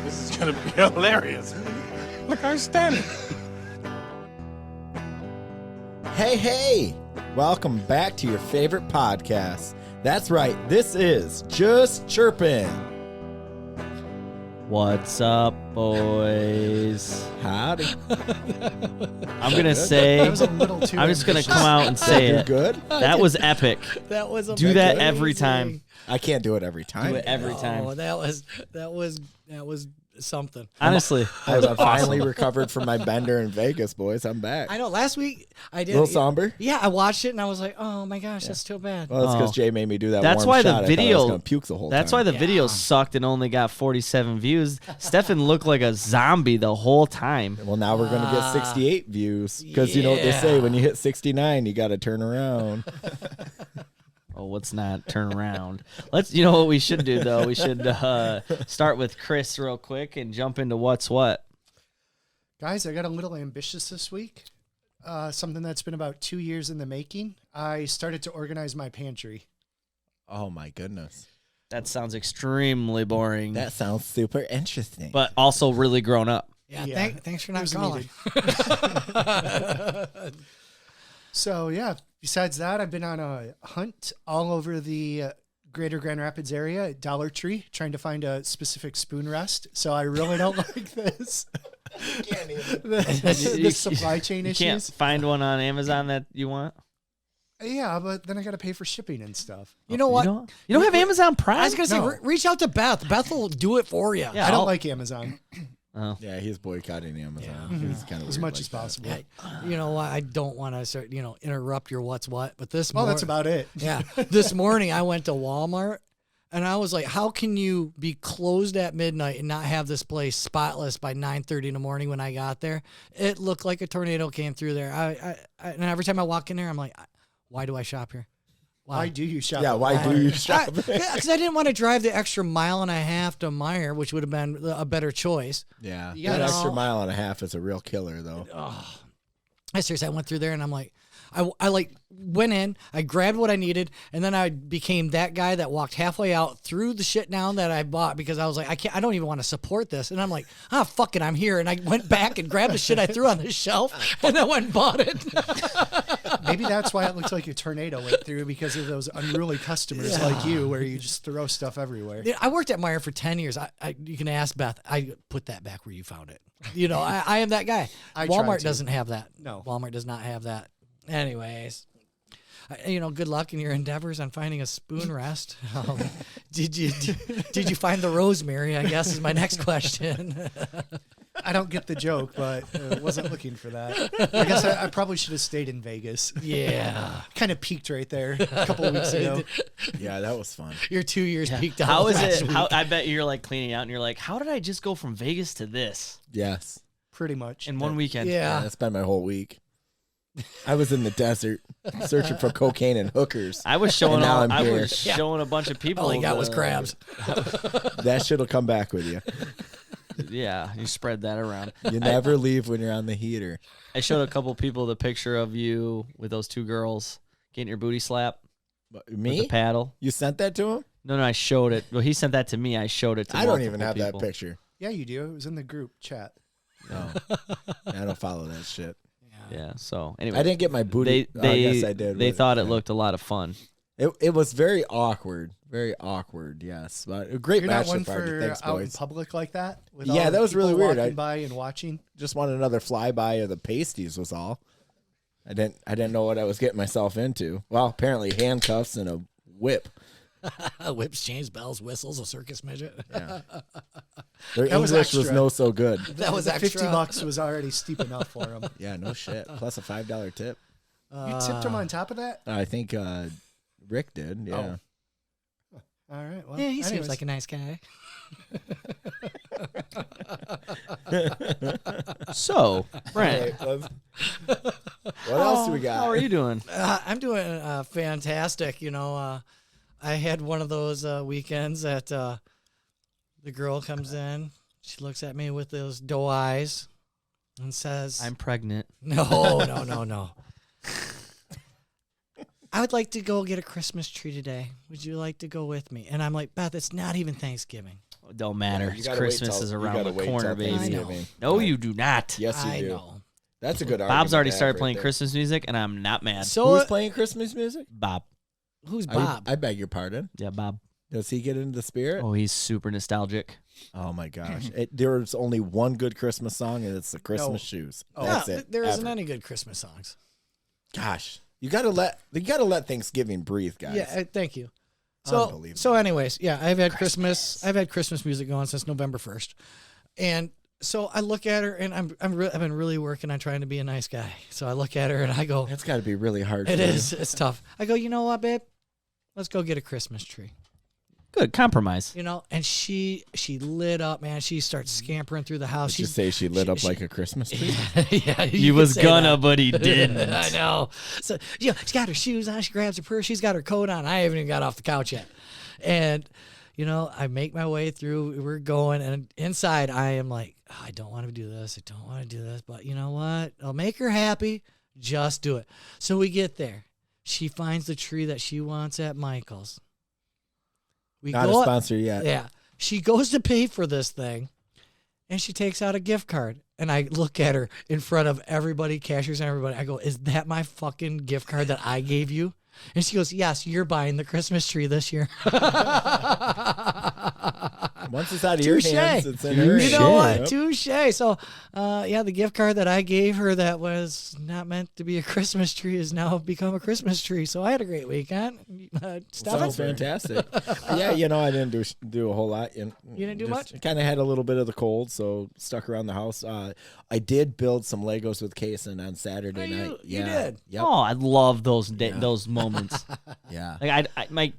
This is gonna be hilarious. Look, I'm standing. Hey, welcome back to your favorite podcast. That's right, this is Just Chirpin. What's up, boys? Howdy. I'm gonna say, That was a little too I'm just gonna ambitious. come out and say You it. good? That was epic. That was Do that amazing. every time. I can't do it every time. Do it every time. Oh, that was something. Honestly, I finally recovered from my bender in Vegas, boys. I'm back. I know. Last week I did. A little somber? Yeah, I watched it and I was like, oh my gosh, that's too bad. Well, that's because Oh. Jay made me do that. That's warm why shot. the I thought I was video. gonna puke the whole That's time. why the video sucked and only got 47 views. Stephan looked like a zombie the whole time. Well, now we're gonna get 68 views because you know what they say: when you hit 69, you got to turn around. Oh, let's not turn around. You know what we should do though? We should start with Chris real quick and jump into what's what. Guys, I got a little ambitious this week. Something that's been about 2 years in the making. I started to organize my pantry. Oh my goodness, That sounds extremely boring, that sounds super interesting. but also really grown up. Yeah. Thanks for not calling. So, yeah, besides that, I've been on a hunt all over the greater Grand Rapids area at Dollar Tree, trying to find a specific spoon rest. So I really don't like this. The supply chain You issues. can't find one on Amazon that you want. Yeah, but then I got to pay for shipping and stuff. You know what? You don't have Amazon Prime? I was gonna say, No. reach out to Beth. Beth will do it for you. Yeah, I don't I'll- like Amazon Oh. yeah, he's boycotting Amazon. He's kind of as much as possible. You know what? I don't want to start, interrupt your what's what. But this Well, morning, that's about it. yeah. This morning I went to Walmart and I was like, how can you be closed at midnight and not have this place spotless by 9:30 in the morning when I got there? It looked like a tornado came through there. And every time I walk in there, I'm like, why do I shop here? Why do you shop? Yeah, at why do Walmart? you shop? Because I didn't want to drive the extra mile and a half to Meijer, which would have been a better choice. Yeah, You that gotta- extra mile and a half is a real killer, though. I seriously, I went through there and I'm like, I like went in, I grabbed what I needed, and then I became that guy that walked halfway out, threw the shit down that I bought because I was like, I don't even want to support this. And I'm like, fuck it, I'm here. And I went back and grabbed the shit I threw on the shelf and I went and bought it. Maybe that's why it looks like a tornado went through, because of those unruly customers like you, where you just throw stuff everywhere. Yeah, I worked at Meijer for 10 years. You can ask Beth. I put that back where you found it. I am that guy. I tried Walmart to. doesn't have that. No. Walmart does not have that. Anyways, good luck in your endeavors on finding a spoon rest. Did you find the rosemary? I guess is my next question. I don't get the joke, but wasn't looking for that. I guess I probably should have stayed in Vegas. Yeah, Kind of peaked right there a couple of weeks ago. Yeah, that was fun. your 2 years peaked out. How is last it? week. I bet you're like cleaning out and you're like, how did I just go from Vegas to this Yes. Pretty much. in one weekend? Yeah, Yeah. that's been my whole week. I was in the desert searching for cocaine and hookers. I was showing And now all, I'm I here. was showing a bunch of people. All he got was the- crabs. That shit'll come back with you. Yeah, you spread that around. You never leave when you're on the heater. I showed a couple people the picture of you with those two girls getting your booty slapped with Me? the paddle. You sent that to him? No, I showed it. Well, he sent that to me. I showed it to I don't multiple even have people. that picture. Yeah, you do. It was in the group chat. No. I don't follow that shit. Yeah, so anyway. I didn't get my booty. They, I guess I did. They but, thought it yeah. looked a lot of fun. It was very awkward. Very awkward, yes. But a great You're not one bachelor party. for Thanks, out in boys. public like that? With Yeah, all that was people really weird. walking by and watching. Just wanted another flyby of the pasties was all. I didn't know what I was getting myself into. Well, apparently handcuffs and a whip. Whips, chains, bells, whistles, a circus midget. Yeah. Their That was English was extra. no so good. That was The extra. $50 was already steep enough for him. Yeah, no shit. Plus a $5 tip. You tipped him on top of that? I think Rick did. Yeah. All right. Well, Yeah, he seems anyways. like a nice guy. So, Brent, What else do we got? how are you doing? I'm doing fantastic. I had one of those weekends that the girl comes in. She looks at me with those doe eyes and says, I'm pregnant. No. I would like to go get a Christmas tree today. Would you like to go with me? And I'm like, Beth, it's not even Thanksgiving. Don't matter. You gotta wait Christmas till- is you around gotta the wait corner, till baby. Thanksgiving. No, you do not. Yes, you I do. know. That's a good argument. Bob's already to started have playing right there. Christmas music, and I'm not mad. So Who's playing Christmas music? Bob. who's Bob? I beg your pardon. Yeah, Bob. Does he get into the spirit? Oh, he's super nostalgic. Oh my gosh! There's only one good Christmas song, and it's the Christmas shoes. No, That's it. there isn't ever. any good Christmas songs. Gosh, you gotta let Thanksgiving breathe, guys. Yeah, thank you. Unbelievable. So anyways, yeah, I've had Christmas music going since November 1st. And so I look at her and I've been really working on trying to be a nice guy. So I look at her and I go, That's got to be really hard. it for you. is, it's tough. I go, you know what, babe? Let's go get a Christmas tree. Good compromise. You know, and she lit up, man. She starts scampering through the house. Let's just say she lit up like a Christmas tree. Yeah, He was gonna, but he didn't. I know. So yeah, she's got her shoes on. She grabs her purse. She's got her coat on. I haven't even got off the couch yet. And you know, I make my way through. We're going, and inside I am like, oh, I don't want to do this. I don't want to do this. But you know what? I'll make her happy. Just do it. So we get there. She finds the tree that she wants at Michael's. We Not a go sponsor yet. Yeah. She goes to pay for this thing and she takes out a gift card. And I look at her in front of everybody, cashiers and everybody. I go, is that my fucking gift card that I gave you? And she goes, yes, you're buying the Christmas tree this year. Once it's out of your Touche. hands, it's in her You hands. know what? Yep. Touche. So, yeah, the gift card that I gave her that was not meant to be a Christmas tree has now become a Christmas tree. So I had a great weekend. Stephan? Sounds fantastic. Yeah, you know, I didn't do a whole lot. You didn't do much? Kind of had a little bit of the cold, so stuck around the house. I did build some Legos with Kason on Saturday night. you Yeah. did? Yep. Oh, I love those those moments. Yeah. Like my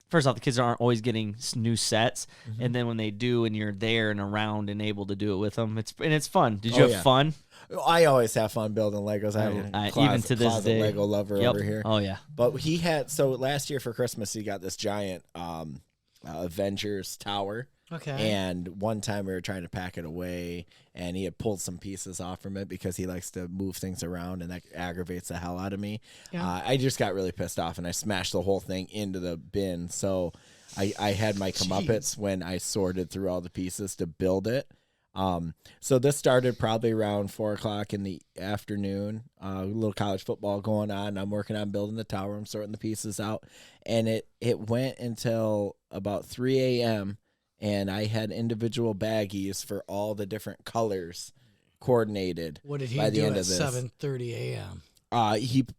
first off, the kids aren't always getting new sets, and then when they do, and you're there and around and able to do it with them, it's fun. Did you Oh, have yeah. fun? I always have fun building Legos. Even to this closet day, Lego lover Yep. over here. Oh yeah. But he had last year for Christmas he got this giant Avengers tower. Okay. And one time we were trying to pack it away, and he had pulled some pieces off from it because he likes to move things around, and that aggravates the hell out of me. Yeah. I just got really pissed off, and I smashed the whole thing into the bin. So I had my comeuppance when I sorted through all the pieces to build it. So this started probably around 4:00 in the afternoon. A little college football going on. I'm working on building the tower. I'm sorting the pieces out, and it went until about 3 a.m. and I had individual baggies for all the different colors coordinated. What did he by the do end at of this. 7:30 a.m.?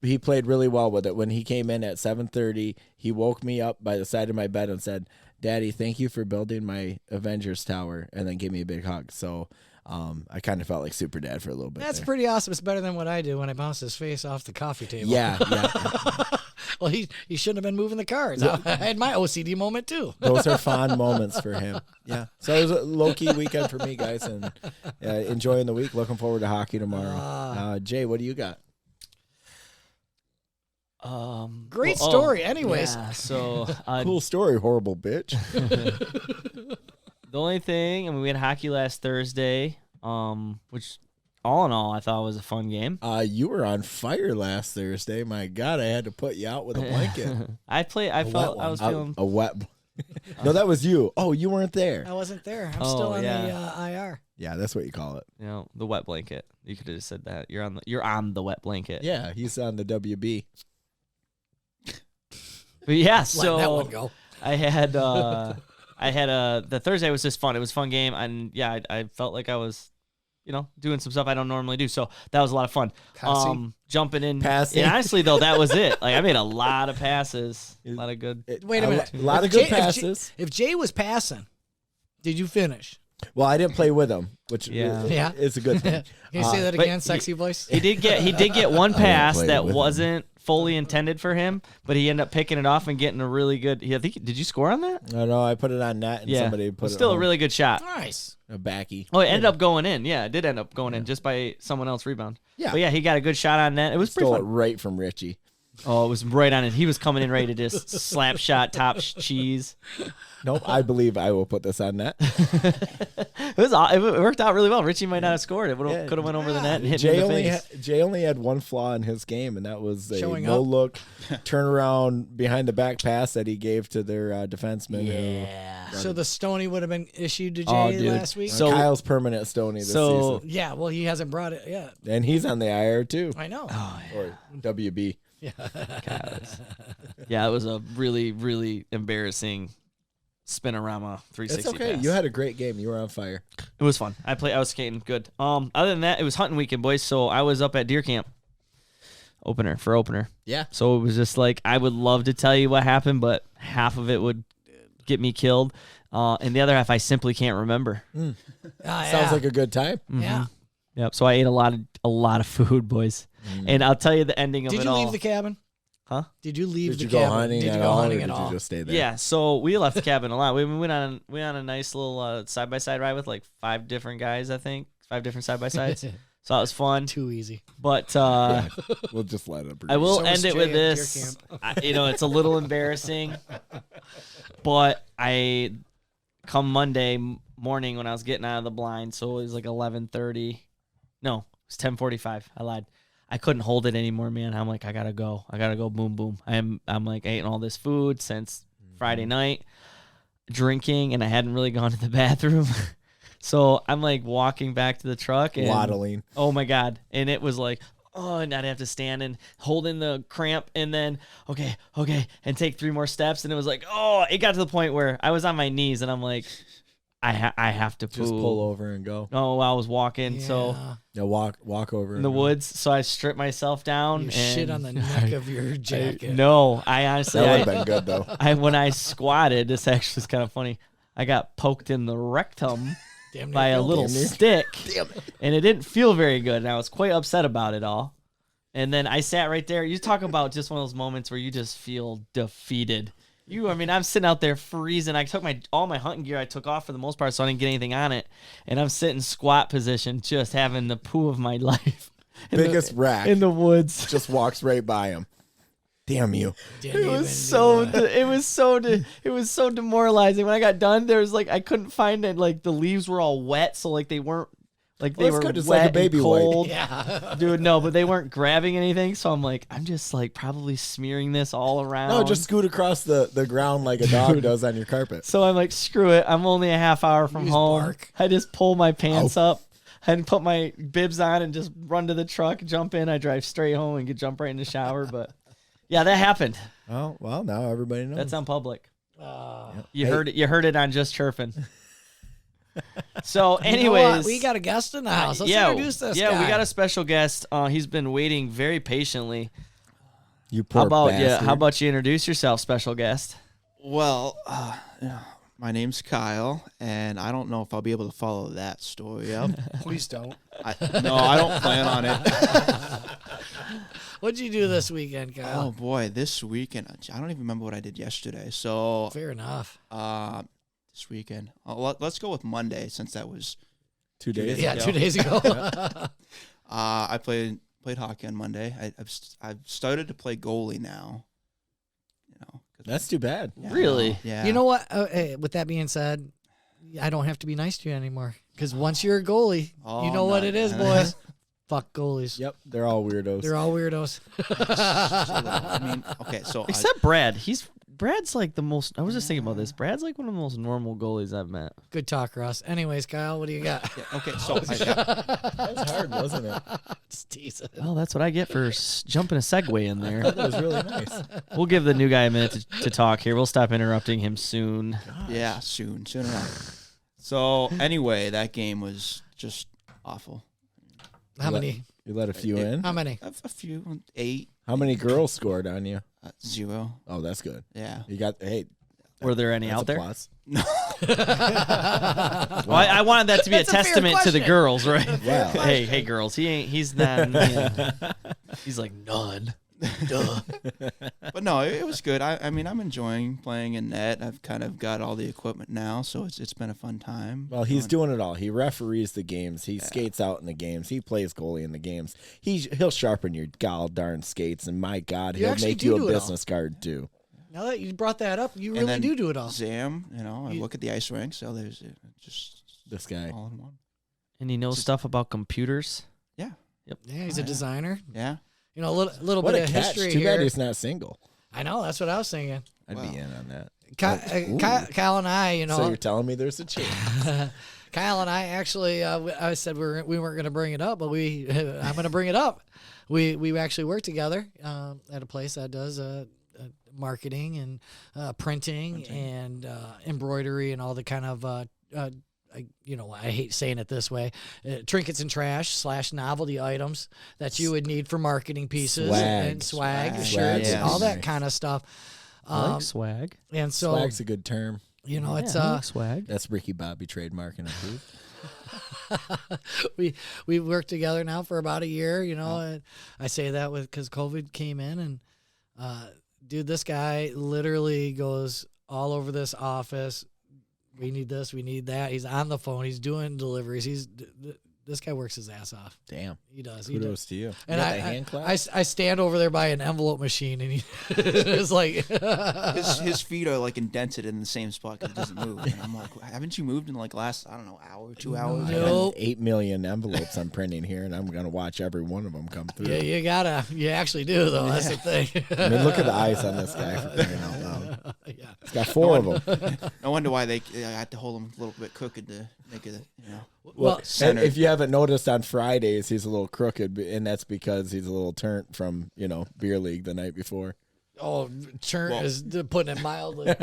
He played really well with it. When he came in at 7:30, he woke me up by the side of my bed and said, "Daddy, thank you for building my Avengers tower," and then gave me a big hug. So I kind of felt like Super Dad for a little bit. That's there. pretty awesome. It's better than what I do when I bounce his face off the coffee table. Yeah. Well, he shouldn't have been moving the cards. I had my OCD moment too. Those are fond moments for him. Yeah. So it was a low-key weekend for me, guys, and enjoying the week. Looking forward to hockey tomorrow. Jay, what do you got? Great story. Anyways, Yeah, so Cool story, horrible bitch. the only thing, we had hockey last Thursday, which all in all I thought was a fun game. You were on fire last Thursday. My God, I had to put you out with a blanket. I felt I was feeling. a wet. No, that was you. Oh, you weren't there. I wasn't there. I'm Oh, still on yeah. the IR. Yeah, that's what you call it. The wet blanket. You could have just said that. You're on the wet blanket. Yeah, he's on the WB. But yeah, Let that one so go. I had the Thursday was just fun. It was a fun game, and yeah, I felt like I was, doing some stuff I don't normally do. So that was a lot of fun. Passing. Jumping in. Passing. And honestly though, that was it. Like I made a lot of passes, a lot of good. Wait a minute. A lot of If good Jay- passes. If Jay was passing, did you finish? Well, I didn't play with him, which Yeah. Yeah. is a good thing. Can you say that but again, sexy voice? He did get one pass play that with him. wasn't fully intended for him, but he ended up picking it off and getting a really good. I think did you score on that? No, I put it on net, and Yeah, somebody it put was it still a home. really good shot. Nice. A backy. Oh, it ended up going in. Yeah, it did end up going in just by someone else rebound. Yeah. But yeah, he got a good shot on net. It was pretty Stole it fun. right from Richie. Oh, it was right on it. He was coming in ready to just slap shot top cheese. Nope, I believe I will put this on net. It worked out really well. Richie might not have scored. It could have went over the net and hit me in the face. Jay only had one flaw in his game, and that was a Showing no up. look turnaround behind the back pass that he gave to their defenseman. Yeah. So the Stony would have been issued to Jay Oh, dude. last week. So- Kyle's permanent Stony this So- season, Yeah, well, he hasn't brought it yet. and he's on the IR too, I know. or WB. Yeah, it was a really, really embarrassing spinorama 360 It's okay. pass. You had a great game. You were on fire. It was fun. I was skating good. Other than that, it was hunting weekend, boys. So I was up at deer camp. Opener. Yeah. So it was just like, I would love to tell you what happened, but half of it would get me killed. And the other half, I simply can't remember. Sounds like a good time. Yeah. Yep. So I ate a lot of food, boys. And I'll tell you the ending of Did it you all. leave the cabin? Huh? Did you leave Did the you go cabin? hunting Did you at go all, or hunting did at you all? just stay there? Yeah, so we left the cabin a lot. We went on a nice little side by side ride with like 5 different guys. I think 5 different side by sides. So that was fun. Too easy. But We'll just let it. I will So was end it Jay with at deer this. It's a little embarrassing, but come Monday morning when I was getting out of the blind, so it was like 11:30. No, it was 10:45. I lied. I couldn't hold it anymore, man. I'm like, I gotta go. Boom, boom. I'm like, I ate all this food since Friday night, drinking, and I hadn't really gone to the bathroom. So I'm like walking back to the truck and waddling. oh my God. And it was like, oh, and I'd have to stand and hold in the cramp and then, okay, and take 3 more steps. And it was like, oh, it got to the point where I was on my knees and I'm like, I have to poo. Just pull over and go. Oh, I was walking. So Yeah, walk over in the woods. So I stripped myself down. You and shit on the neck of your jacket. No, I honestly, That would have been good though. when I squatted, this actually is kind of funny. I got poked in the rectum Damn near by a killed little you. stick, and it didn't feel very good. And I was quite upset about it all. And then I sat right there. You talk about just one of those moments where you just feel defeated. I'm sitting out there freezing. I took all my hunting gear I took off for the most part, so I didn't get anything on it. And I'm sitting squat position, just having the poo of my life. Biggest rack in the woods. just walks right by him. Damn you! Didn't It was even it was so demoralizing. When I got done, there was like I couldn't find it. Like the leaves were all wet, so like they weren't like they Well, that's were good. It's wet like a baby and wipe. cold. Yeah. Dude, no, but they weren't grabbing anything. So I'm like, I'm just like probably smearing this all around. No, just scoot across the ground like a dog does on your carpet. So I'm like, screw it. I'm only a half hour from Use home. bark. I just pull my pants up and put my bibs on and just run to the truck, jump in. I drive straight home and jump right in the shower. But yeah, that happened. Oh well, now everybody knows. That's on public. You Hey. heard it. You heard it on Just Chirpin. So, You know anyways, what? We got a guest in the house. Let's yeah, introduce this yeah, guy. we got a special guest. He's been waiting very patiently. You poor How about bastard. How about you introduce yourself, special guest? Well, my name's Kyle, and I don't know if I'll be able to follow that story up. Please don't. No, I don't plan on it. What'd you do this weekend, Oh Kyle? boy, this weekend I don't even remember what I did yesterday. So Fair enough. this weekend, let's go with Monday since that was 2 days? Yeah, ago. 2 days ago. I played hockey on Monday. I've started to play goalie now. You know, 'cause- That's too bad. yeah, Really? Yeah. You know what? Hey, with that being said, I don't have to be nice to you anymore. Because once you're a goalie, Oh, you know what no, it is, man. boys. Fuck goalies. Yep, they're all weirdos. They're all weirdos. I mean, okay, so Except Brad. Brad's like the most. I was just thinking about this. Brad's like one of the most normal goalies I've met. Good talk, Russ. Anyways, Kyle, what do you got? okay, so That was hard, wasn't it? Just teasing. Well, that's what I get for jumping a segue in there. That was really nice. We'll give the new guy a minute to talk here. We'll stop interrupting him soon. yeah, soon enough. So anyway, that game was just awful. How many? You let a few in? How many? A few, 8, How many girls scored on you? 0. Oh, that's good. Yeah. You got, hey. Were there any that's out a there? plus. Well, I wanted that to be a That's a fair testament to the question. girls, right? Wow. Hey, girls. He's not. He's like none. But no, it was good. I mean, I'm enjoying playing in net. I've kind of got all the equipment now, so it's been a fun time. Well, he's doing it all. He referees the games. He skates out in the games. He plays goalie in the games. He'll sharpen your gall darn skates, and my God, You he'll actually make do you do a it all. business card too. Now that you brought that up, you And really then do it all. Zam, I look at the ice rink, so there's just This guy. all in one. And he knows stuff about computers. Yeah, Yeah, he's a designer. yeah. You know, a little What bit a of catch. history Too here. bad he's not single. I know, that's what I was thinking. I'd Wow. be in on that. Kyle and I, you know, So you're telling me there's a chance? Kyle and I actually, I said we weren't going to bring it up, but I'm going to bring it up. We actually work together at a place that does marketing and printing and embroidery and all the kind of I hate saying it this way, trinkets and trash / novelty items that you would need for marketing pieces and swag, Swag. shirts, Yes. all that Nice. kind of stuff. I like swag. And so, Swag's a good term. you know, it's I like swag. That's Ricky Bobby trademark and approved. we worked together now for about a year, you know, and I say that because COVID came in and dude, this guy literally goes all over this office. We need this, we need that. He's on the phone. He's doing deliveries. This guy works his ass off. Damn. He does. Kudos to you. And You got the hand clap? I stand over there by an envelope machine, and he it's like His feet are like indented in the same spot because it doesn't move. And I'm like, haven't you moved in like last, I don't know, hour, 2 hours? I Nope. got 8 million envelopes I'm printing here, and I'm going to watch every one of them come through. yeah, you actually do though. That's the thing. I mean, look at the eyes on this guy. For crying out loud. Yeah. He's got 4 of them. No wonder why they had to hold him a little bit crooked to make it, Well, And centered. if you haven't noticed, on Fridays he's a little crooked, and that's because he's a little turnt from beer league the night before. Oh, churn is putting it mildly.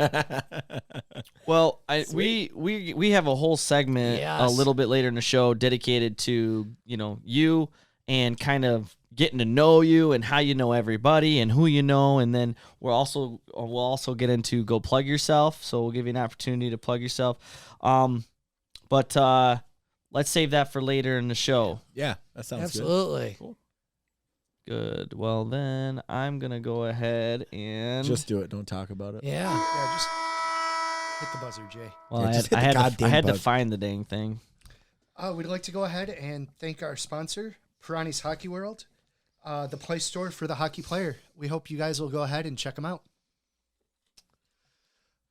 Well, we have a whole segment a Yes. little bit later in the show dedicated to you and kind of getting to know you and how you know everybody and who you know, and then we'll also get into go plug yourself. So we'll give you an opportunity to plug yourself. But let's save that for later in the show. Yeah, that sounds Absolutely. Good. Well, then I'm gonna go ahead good. and Just do it. Don't talk about it. Yeah. Yeah, just hit the buzzer, Jay. Well, Yeah, I just had, hit the I had, to, I goddamn had to button. find the dang thing. We'd like to go ahead and thank our sponsor, Pirani's Hockey World, the Play Store for the hockey player. We hope you guys will go ahead and check them out.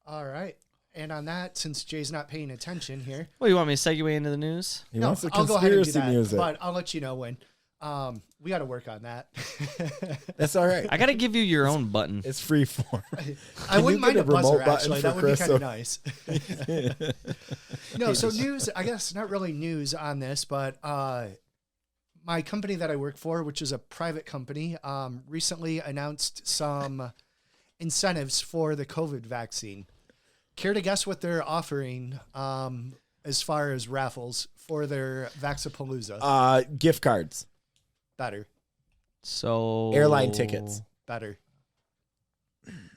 All right. And on that, since Jay's not paying attention here, Well, you want me to segue into the news? He no, wants the I'll go ahead and do conspiracy that, music. but I'll let you know when. We got to work on that. That's all right. I gotta give you your own button. It's free form. I Can wouldn't you mind get a a remote buzzer, button actually. for That would be Chris, kind of so- nice. No, so news, I guess not really news on this, but my company that I work for, which is a private company, recently announced some incentives for the COVID vaccine. Care to guess what they're offering as far as raffles for their Vaxapalooza? Gift cards, Better. So airline tickets, Better.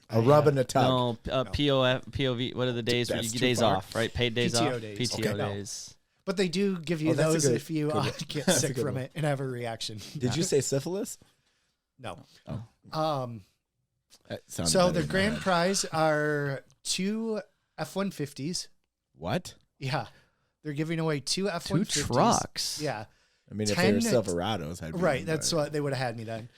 a rub and a tug. No, POV. What are the days where you That's get too days far. off? Right, paid days PTO off. days. PTO Okay. No. days. But they do give you Oh, that's a those good- if you good one. get That's a sick good from one. it and have a reaction. Did you say syphilis? No. Oh. That sounded So better the in my grand head. prize are 2 F-150s. What? Yeah. They're giving away 2 F-150s. 2 trucks. Yeah. I mean, if they were 10 Silverados, I'd be Right. even That's better. what they would have had me then.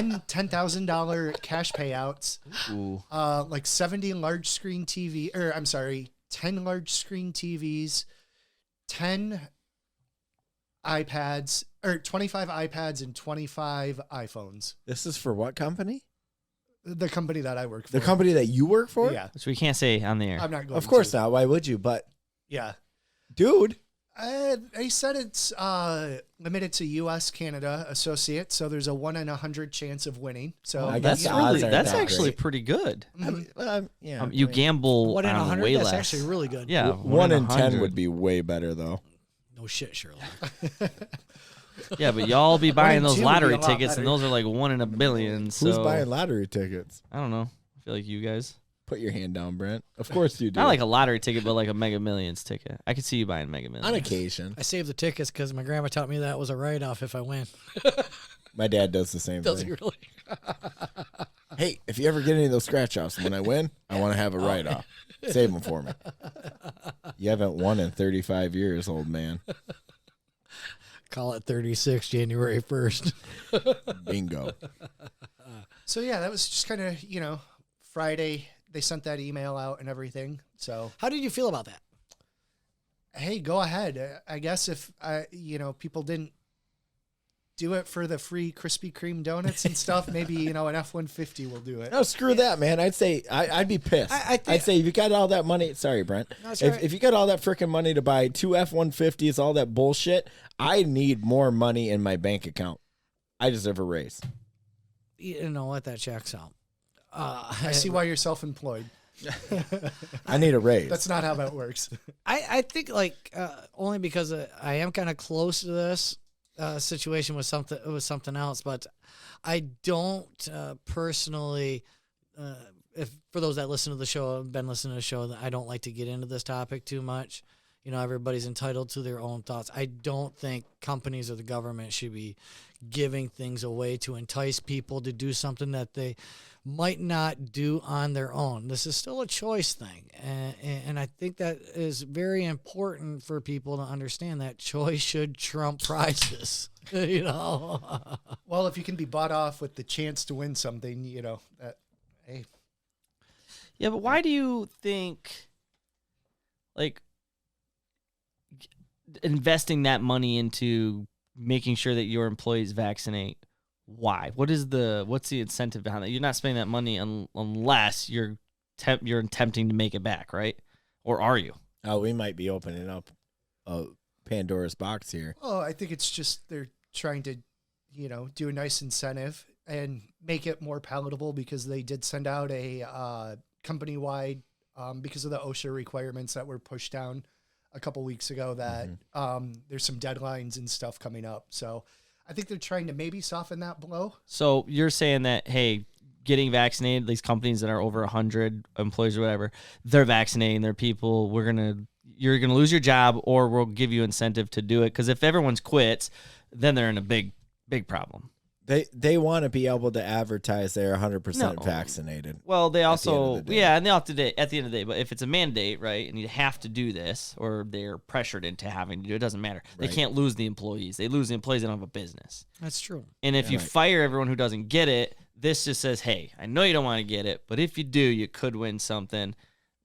$10,000 cash payouts. Ooh. Like 70 large screen TV, or I'm sorry, 10 large screen TVs, 10 iPads, or 25 iPads and 25 iPhones. This is for what company? The company that I work for. The company that you work for? Yeah. So we can't say on the air. I'm not going Of course to. not. Why would you? But, Yeah. dude, They said it's limited to U.S. Canada associates, so there's a 1 in 100 chance of winning. So I guess that's the odds really aren't that's that actually great. pretty good. yeah. You gamble What in on 100? way That's less. actually really good. Yeah, 1 in 10 100. would be way better, though. No shit, Shirley. Yeah, but y'all be buying in those 2 would be lottery a lot tickets, and better. those are like 1 in a billion. So Who's buying lottery tickets? I don't know. I feel like you guys. Put your hand down, Brent. Of course you do. Not like a lottery ticket, but like a Mega Millions ticket. I could see you buying Mega Millions. on occasion. I saved the tickets because my grandma taught me that was a write-off if I win. My dad does the same Does he thing. really? Hey, if you ever get any of those scratch offs, when I win, I want to have a write off. Save them for me. You haven't won in 35 years, old man. Call it 36 January 1st. Bingo. So yeah, that was just kind of, Friday. They sent that email out and everything. So, How did you feel about that? hey, go ahead. I guess if people didn't do it for the free Krispy Kreme donuts and stuff, maybe an F-150 will do it. No, screw that, man. I'd say I'd be pissed. I'd say if you got all that money, sorry, Brent. No, it's all right. If you got all that freaking money to buy 2 F-150s, all that bullshit, I need more money in my bank account. I deserve a raise. You know what? That checks out. I see why you're self-employed. I need a raise. That's not how that works. I think only because I am kind of close to this situation with something else, but I don't personally. If for those that listen to the show, have been listening to the show, that I don't like to get into this topic too much. Everybody's entitled to their own thoughts. I don't think companies or the government should be giving things away to entice people to do something that they might not do on their own. This is still a choice thing. And I think that is very important for people to understand that choice should trump prizes, Well, if you can be bought off with the chance to win something, that, hey. Yeah, but why do you think, investing that money into making sure that your employees vaccinate? Why? What's the incentive behind that? You're not spending that money unless you're attempting to make it back, right? Or are you? Oh, we might be opening up a Pandora's box here. Oh, I think it's just they're trying to, do a nice incentive and make it more palatable because they did send out a company-wide, because of the OSHA requirements that were pushed down a couple weeks ago, that there's some deadlines and stuff coming up. So I think they're trying to maybe soften that blow. So you're saying that, hey, getting vaccinated, these companies that are over 100 employees or whatever, they're vaccinating their people. You're gonna lose your job, or we'll give you incentive to do it. Because if everyone's quits, then they're in a big problem. They want to be able to advertise they're 100% No. vaccinated. Well, they also, the day. yeah, and they have to at the end of the day. But if it's a mandate, right, and you have to do this, or they're pressured into having to do it, doesn't matter. They Right. can't lose the employees. They lose the employees, they don't have a business. That's true. And if you Right. fire everyone who doesn't get it, this just says, hey, I know you don't want to get it, but if you do, you could win something.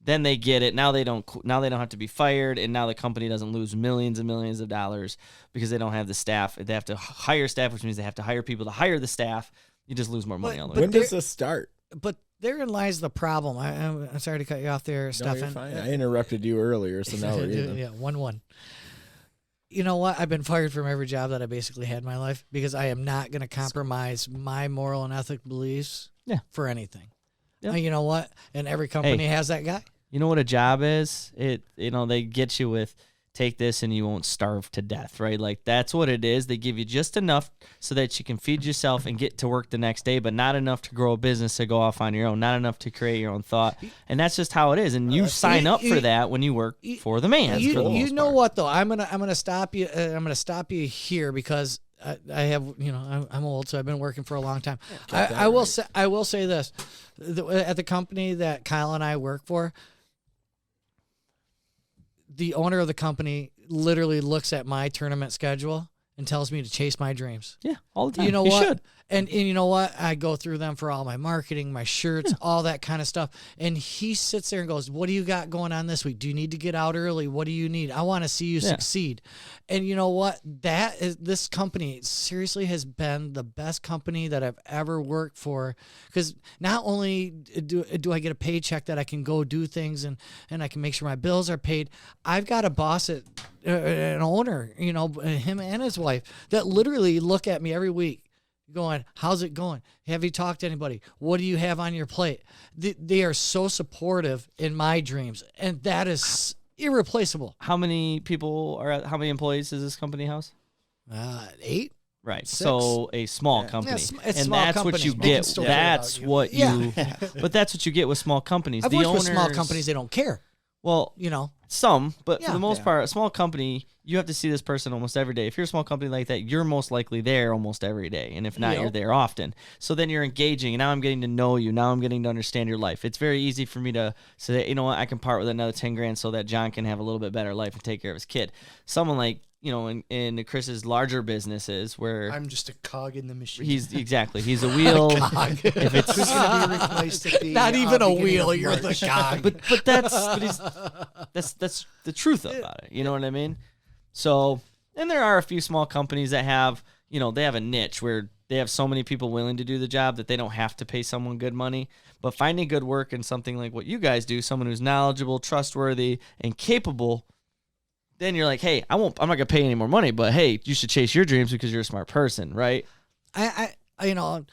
Then they get it. Now they don't have to be fired, and now the company doesn't lose millions and millions of dollars because they don't have the staff. They have to hire staff, which means they have to hire people to hire the staff. You just lose more money on the way. When does this start? But therein lies the problem. I'm sorry to cut you off there, No, Stephan. you're fine. I interrupted you earlier, so now we're even. Yeah, 1-1. You know what? I've been fired from every job that I basically had in my life because I am not going to compromise my moral and ethic beliefs for anything. Yeah. You know what? And every company has that guy. You know what a job is? They get you with, take this and you won't starve to death, right? Like, that's what it is. They give you just enough so that you can feed yourself and get to work the next day, but not enough to grow a business to go off on your own, not enough to create your own thought. And that's just how it is. And you sign up for that when you work for the man. You know what though? I'm gonna stop you. I'm gonna stop you here because I have, I'm old, so I've been working for a long time. I will say this: at the company that Kyle and I work for, the owner of the company literally looks at my tournament schedule and tells me to chase my dreams. Yeah, all the time. You know You what? should. And you know what? I go through them for all my marketing, my shirts, all that kind of stuff. And he sits there and goes, "What do you got going on this week? Do you need to get out early? What do you need? I want to see you succeed." And you know what? This company seriously has been the best company that I've ever worked for. Because not only do I get a paycheck that I can go do things and I can make sure my bills are paid, I've got a boss an owner, him and his wife, that literally look at me every week going, "How's it going? Have you talked to anybody? What do you have on your plate?" They are so supportive in my dreams, and that is irreplaceable. How many employees does this company house? 8. Right. 6. So a small company. it's and small that's what company. you They can get. still care That's about you. what you but that's what you get with small companies. I've the worked owners, with small companies; they don't care. Well, some, but for the most part, a small company, you have to see this person almost every day. If you're a small company like that, you're most likely there almost every day. And if not, you're there often. So then you're engaging, and now I'm getting to know you. Now I'm getting to understand your life. It's very easy for me to say, you know what, I can part with another 10 grand so that John can have a little bit better life and take care of his kid. Someone like, you know, in Chris's larger businesses where I'm just a cog in the machine. he's a wheel. If it's Who's going to be replaced at the Not even a beginning wheel, of you're the March? cog. but that's the truth about it. You know what I mean? So, and there are a few small companies that have, you know, they have a niche where they have so many people willing to do the job that they don't have to pay someone good money. But finding good work in something like what you guys do, someone who's knowledgeable, trustworthy, and capable, then you're like, hey, I'm not gonna pay any more money, but hey, you should chase your dreams because you're a smart person, right? I you know,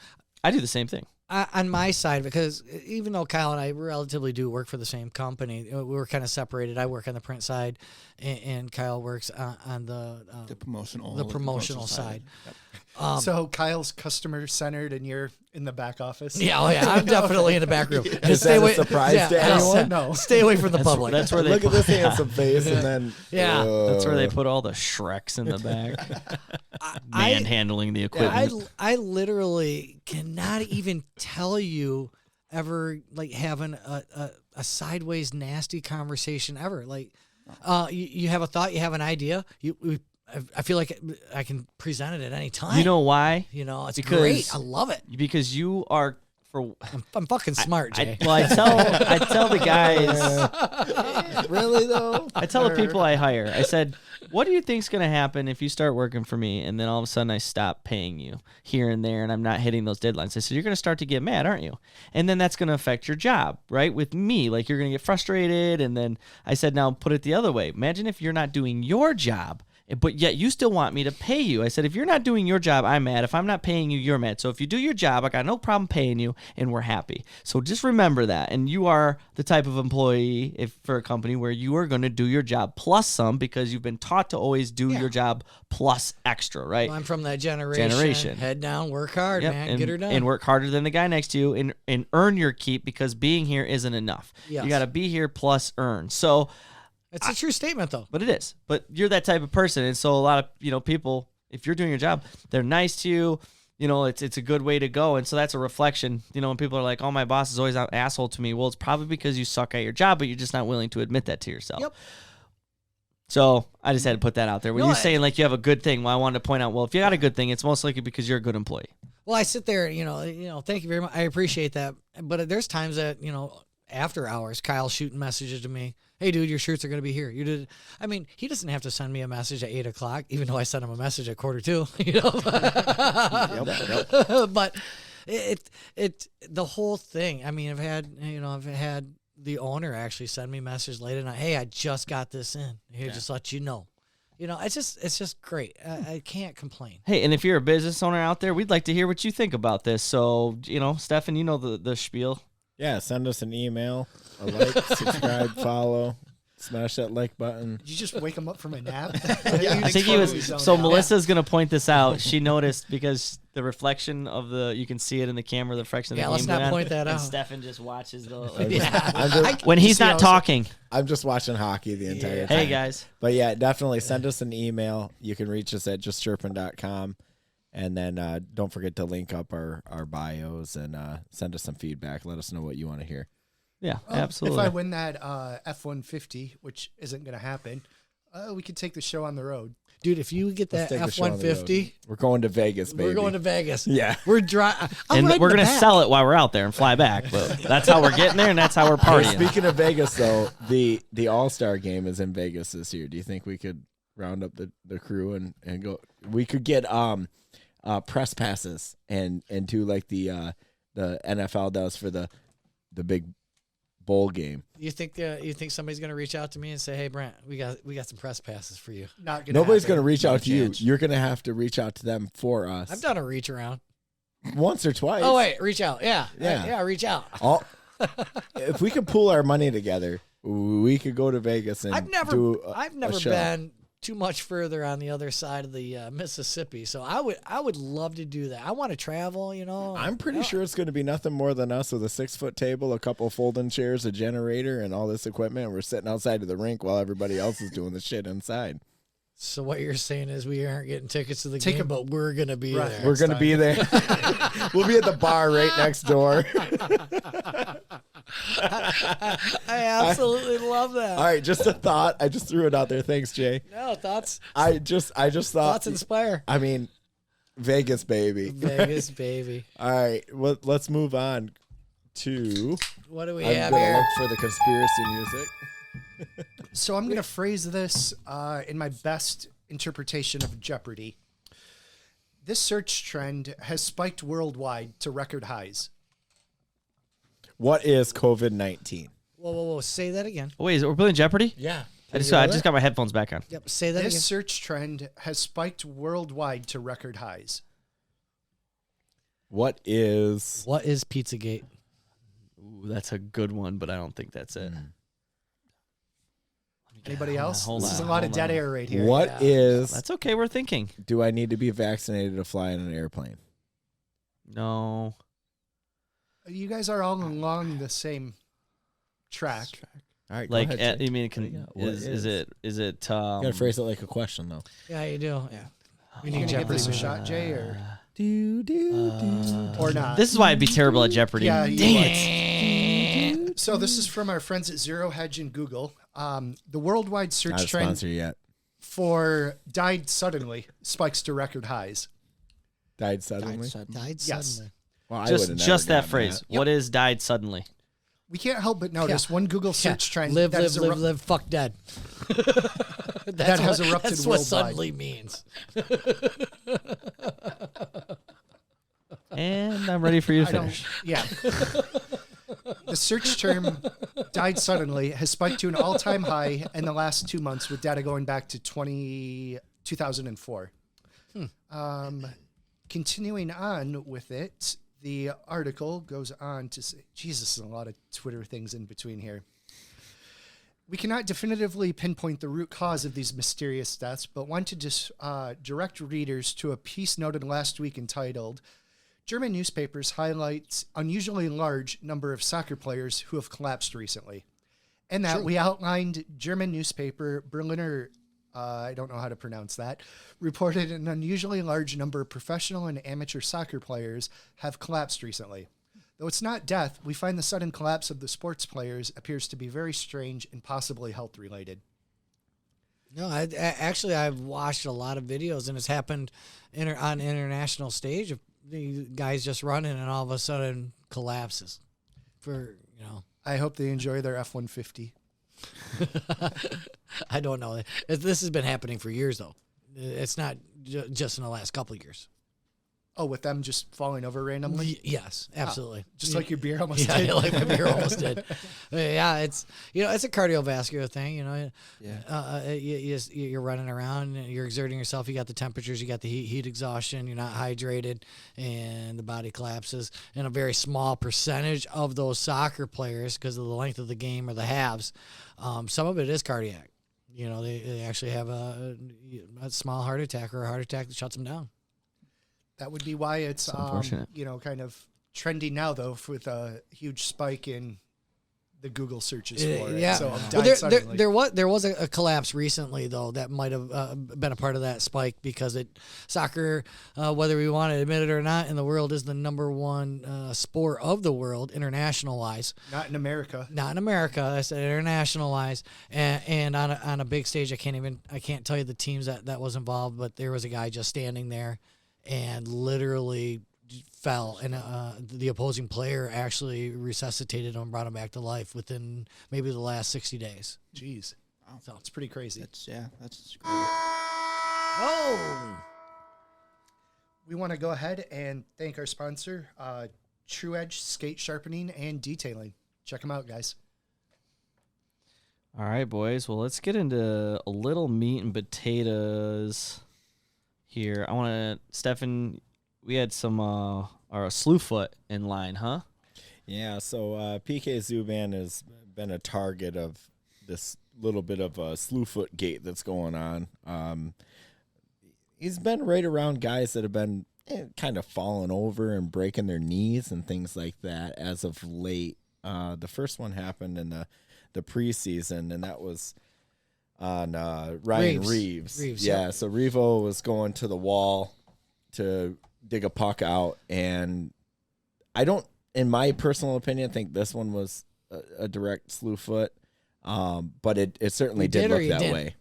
I do the same thing. on my side, because even though Kyle and I relatively do work for the same company, we were kind of separated. I work on the print side, and Kyle works on the promotional side. Yep. So Kyle's customer centered, and you're in the back office. Yeah, oh yeah, I'm definitely in the back room. Is that a surprise to anyone? No. Stay away from the public. That's where they Look put, at this handsome face, and then that's where they put all the Shreks in the back, manhandling the equipment. I literally cannot even tell you ever like having a sideways nasty conversation ever. Like you have a thought, you have an idea, I feel like I can present it at any time. You know why? You know, it's Because- great. I love it. Because you are I'm fucking smart, Jay. I tell the guys, really though. I tell the people I hire, I said, what do you think's going to happen if you start working for me and then all of a sudden I stop paying you here and there and I'm not hitting those deadlines? I said, you're going to start to get mad, aren't you? And then that's going to affect your job, right? With me, like you're going to get frustrated. And then I said, now put it the other way. Imagine if you're not doing your job, but yet you still want me to pay you. I said, if you're not doing your job, I'm mad. If I'm not paying you, you're mad. So if you do your job, I got no problem paying you, and we're happy. So just remember that. And you are the type of employee for a company where you are going to do your job plus some because you've been taught to always do your job plus extra, right? I'm from that generation. Head down, work hard, Yep, man. and, Get her done. and work harder than the guy next to you and earn your keep because being here isn't enough. Yes. You got to be here plus earn. So It's a true statement, though. but it is. But you're that type of person, and so a lot of people, if you're doing your job, they're nice to you. It's a good way to go, and so that's a reflection. When people are like, "Oh, my boss is always an asshole to me," well, it's probably because you suck at your job, but you're just not willing to admit that to yourself. Yep. So I just had to put that out there. When you're saying like you have a good thing, well, I wanted to point out, well, if you got a good thing, it's most likely because you're a good employee. Well, I sit there, thank you very much. I appreciate that. But there's times that, after hours, Kyle's shooting messages to me. Hey, dude, your shirts are going to be here. He doesn't have to send me a message at 8 o'clock, even though I sent him a message at 1:45. But the whole thing. I mean, I've had the owner actually send me a message late at night. Hey, I just got this in. Here, just let you know. It's just great. I can't complain. Hey, and if you're a business owner out there, we'd like to hear what you think about this. So, Stephan, the spiel. Yeah, send us an email, a like, subscribe, follow, smash that like button. Did you just wake him up from a nap? I think he was. So Melissa's gonna point this out. She noticed because the reflection of you can see it in the camera. The reflection. Yeah, of the let's game not on, point that and out. Stephan just watches the. I'm when he's not talking. I'm just watching hockey the entire time. Hey guys. But yeah, definitely send us an email. You can reach us at justchirpin.com. And then don't forget to link up our bios and send us some feedback. Let us know what you want to hear. Yeah, absolutely. If I win that F-150, which isn't going to happen, we could take the show on the road. Dude, if you get that F-150, we're going to Vegas, baby. we're going to Vegas. Yeah. We're driving. And we're going to sell it while we're out there and fly back. But that's how we're getting there, and that's how we're partying. Speaking of Vegas, though, the All-Star game is in Vegas this year. Do you think we could round up the crew and go? We could get press passes and do like the NFL does for the big bowl game. You think somebody's gonna reach out to me and say, "Hey, Brent, we got some press passes for you"? Nobody's gonna reach out to you. You're gonna have to reach out to them for us. I've done a reach around once or twice. Oh wait, reach out. Yeah. Reach out. If we could pool our money together, we could go to Vegas and I've never show. been too much further on the other side of the Mississippi, so I would love to do that. I want to travel, I'm pretty sure it's going to be nothing more than us with a 6-foot table, a couple folding chairs, a generator, and all this equipment. And we're sitting outside of the rink while everybody else is doing the shit inside. So what you're saying is we aren't getting tickets to the Take game, a- but we're gonna be Right. there. We're going to be there. We'll be at the bar right next door. I absolutely love that. All right, just a thought. I just threw it out there. Thanks, Jay. No thoughts. I just thought. Thoughts inspire. I mean, Vegas, baby. Vegas, baby. All right, well, let's move on to. What do we I'm have gonna here? look for the conspiracy music. So I'm going to phrase this in my best interpretation of Jeopardy. This search trend has spiked worldwide to record highs. What is COVID-19? Whoa. Say that again. Oh, wait, we're playing Jeopardy? Yeah. I just got my headphones back on. Yep. Say that This again. search trend has spiked worldwide to record highs. What is What is Pizzagate? Ooh, that's a good one, but I don't think that's it. Anybody else? hold This is a on, lot of hold dead on. air right here. what is? That's okay. We're thinking. Do I need to be vaccinated to fly in an airplane? No. You guys are all along the same track. All right, Like, go ahead, Jay. you mean, What do you got? What is it? You gotta phrase it like a question, though. Yeah, you do. Yeah. You gonna give this a shot, Jay, or Do. or not? This is why I'd be terrible at Jeopardy. Yeah, you Dang it. So this is from our friends at Zero Hedge and Google. The worldwide search Not a trend sponsor yet. for died suddenly spikes to record highs. Died suddenly. Died Yes. suddenly. Well, I Just would've never that gotten phrase. Yep. What is died suddenly? We can't help but notice Yeah. one Google search trend Live, that, live, fuck dead. that has erupted That's what worldwide. suddenly means. And I'm ready for you to I don't- finish. Yeah. The search term died suddenly has spiked to an all-time high in the last 2 months with data going back to 2004. Continuing on with it, the article goes on to say, Jesus, there's a lot of Twitter things in between here. We cannot definitively pinpoint the root cause of these mysterious deaths, but want to direct readers to a piece noted last week entitled, German newspapers highlight unusually large number of soccer players who have collapsed recently. And that we outlined German newspaper Berliner, I don't know how to pronounce that, reported an unusually large number of professional and amateur soccer players have collapsed recently. Though it's not death, we find the sudden collapse of the sports players appears to be very strange and possibly health related. No, I've watched a lot of videos, and it's happened on international stage of the guys just running, and all of a sudden collapses. I hope they enjoy their F-150. I don't know. This has been happening for years, though. It's not just in the last couple of years. Oh, with them just falling over randomly? Yes, absolutely. Just like your beer almost Yeah, did. like my beer almost did. Yeah, it's it's a cardiovascular thing. Yeah. You're running around, you're exerting yourself. You got the temperatures, you got the heat exhaustion. You're not hydrated, and the body collapses. And a very small percentage of those soccer players, because of the length of the game or the halves, some of it is cardiac. They actually have a small heart attack or a heart attack that shuts them down. That would be why it's, unfortunate. kind of trending now, though, with a huge spike in the Google searches for it. Yeah. So Well, died suddenly. there was a collapse recently, though, that might have been a part of that spike, because soccer, whether we want to admit it or not, in the world is the number one sport of the world, international-wise. Not in America. Not in America. I said international-wise, and on a big stage, I can't tell you the teams that was involved, but there was a guy just standing there and literally fell, and the opposing player actually resuscitated him and brought him back to life within maybe the last 60 days. Jeez. Wow. So it's pretty crazy. That's great. Oh! We want to go ahead and thank our sponsor, True Edge Skate Sharpening and Detailing. Check them out, guys. All right, boys. Well, let's get into a little meat and potatoes here. I want to, Stephan, we had some, our Slewfoot in line, huh? Yeah, so PK Zuban has been a target of this little bit of a Slewfoot gate that's going on. He's been right around guys that have been kind of falling over and breaking their knees and things like that as of late. The first one happened in the preseason, and that was Ryan Reeves. Yeah, yep. so Revo was going to the wall to dig a puck out, and I don't, in my personal opinion, think this one was a direct slew foot, but it certainly did look that way.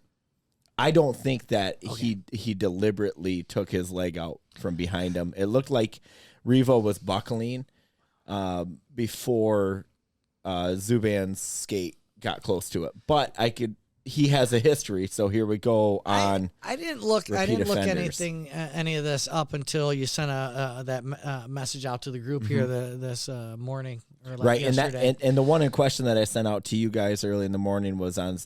I don't think that he deliberately took his leg out from behind him. It looked like Revo was buckling before Subban's skate got close to it, but he has a history, so here we go on. I didn't look offenders. any of this up until you sent that message out to the group here this morning. Or like yesterday. And the one in question that I sent out to you guys early in the morning was on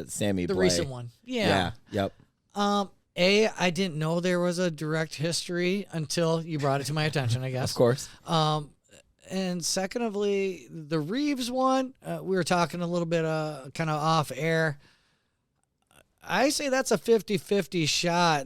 Sammy the Blay. recent one. Yeah. Yep. I didn't know there was a direct history until you brought it to my attention, I guess. Of course. And secondly, the Reeves one, we were talking a little bit kind of off air. I say that's a 50-50 shot.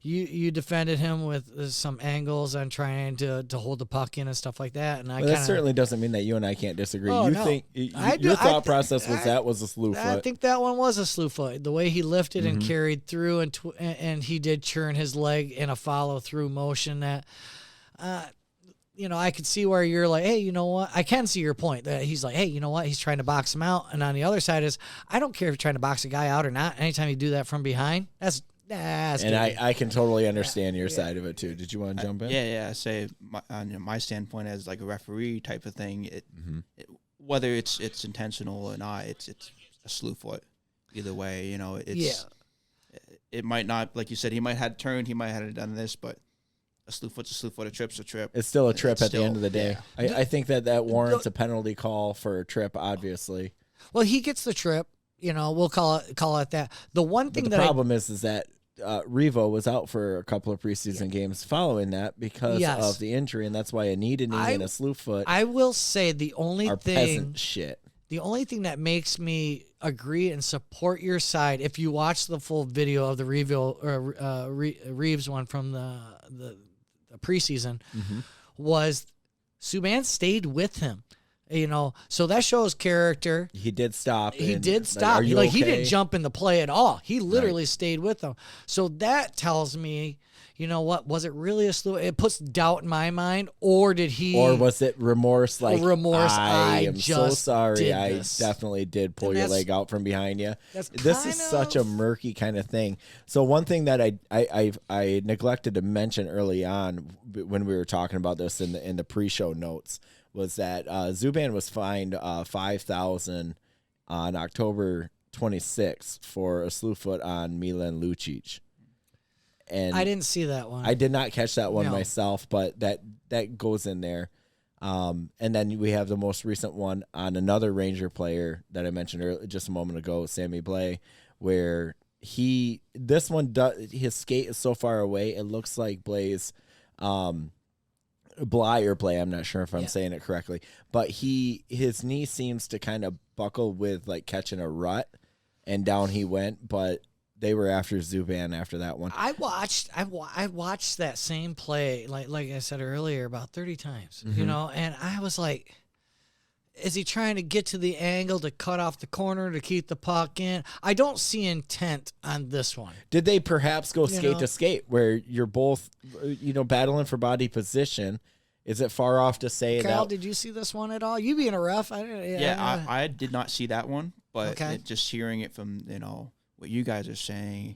You defended him with some angles on trying to hold the puck in and stuff like that. And that certainly doesn't mean that you and I can't disagree. Oh, you no. think your thought process was that was a slew foot. I think that one was a slew foot. The way he lifted and carried through, and he did churn his leg in a follow through motion that. I could see where you're like, hey, you know what? I can see your point that he's like, hey, you know what? He's trying to box him out. And on the other side is, I don't care if you're trying to box a guy out or not. Anytime you do that from behind, that's and good. I can totally understand your side of it too. Did you want to jump in? Yeah. Say on my standpoint as like a referee type of thing, whether it's intentional or not, it's a slew foot. Either way, it might not, like you said, he might have turned, he might have done this, but a slew foot's a slew foot, a trip's a trip. It's still a trip at the end of the day. Yeah. I think that warrants a penalty call for a trip, obviously. Well, he gets the trip. We'll call it that. The one thing the problem is that Revo was out for a couple of preseason games following that because of the injury, and that's why a knee to knee and a slew foot. I will say the only peasant shit. The only thing that makes me agree and support your side, if you watch the full video of the Reeves one from the preseason, was Subban stayed with him. So that shows character. He did stop. He did stop. Are you okay? He didn't jump in the play at all. He literally stayed with them. So that tells me, you know what? Was it really a slew? It puts doubt in my mind, or did he? Or was it remorse? Like remorse. I am so just sorry. I this. definitely did pull your leg out from behind you. This is such a murky kind of thing. So one thing that I neglected to mention early on when we were talking about this in the pre-show notes was that Subban was fined $5,000 on October 26th for a slew foot on Milan Lucic. And I didn't see that one. I did not catch that one No. myself, but that goes in there. And then we have the most recent one on another Ranger player that I mentioned earlier, just a moment ago, Sammy Blay, where his skate is so far away, it looks like Blay's Blay, I'm not sure if I'm saying it correctly, but his knee seems to kind of buckle with like catching a rut, and down he went, but they were after Subban after that one. I watched that same play like I said earlier about 30 times, and I was like, is he trying to get to the angle to cut off the corner to keep the puck in? I don't see intent on this one. Did they perhaps go skate to skate where you're both battling for body position? Is it far off to say Kyle, that? did you see this one at all? You being a ref? I did not see that one, but Okay. just hearing it from what you guys are saying,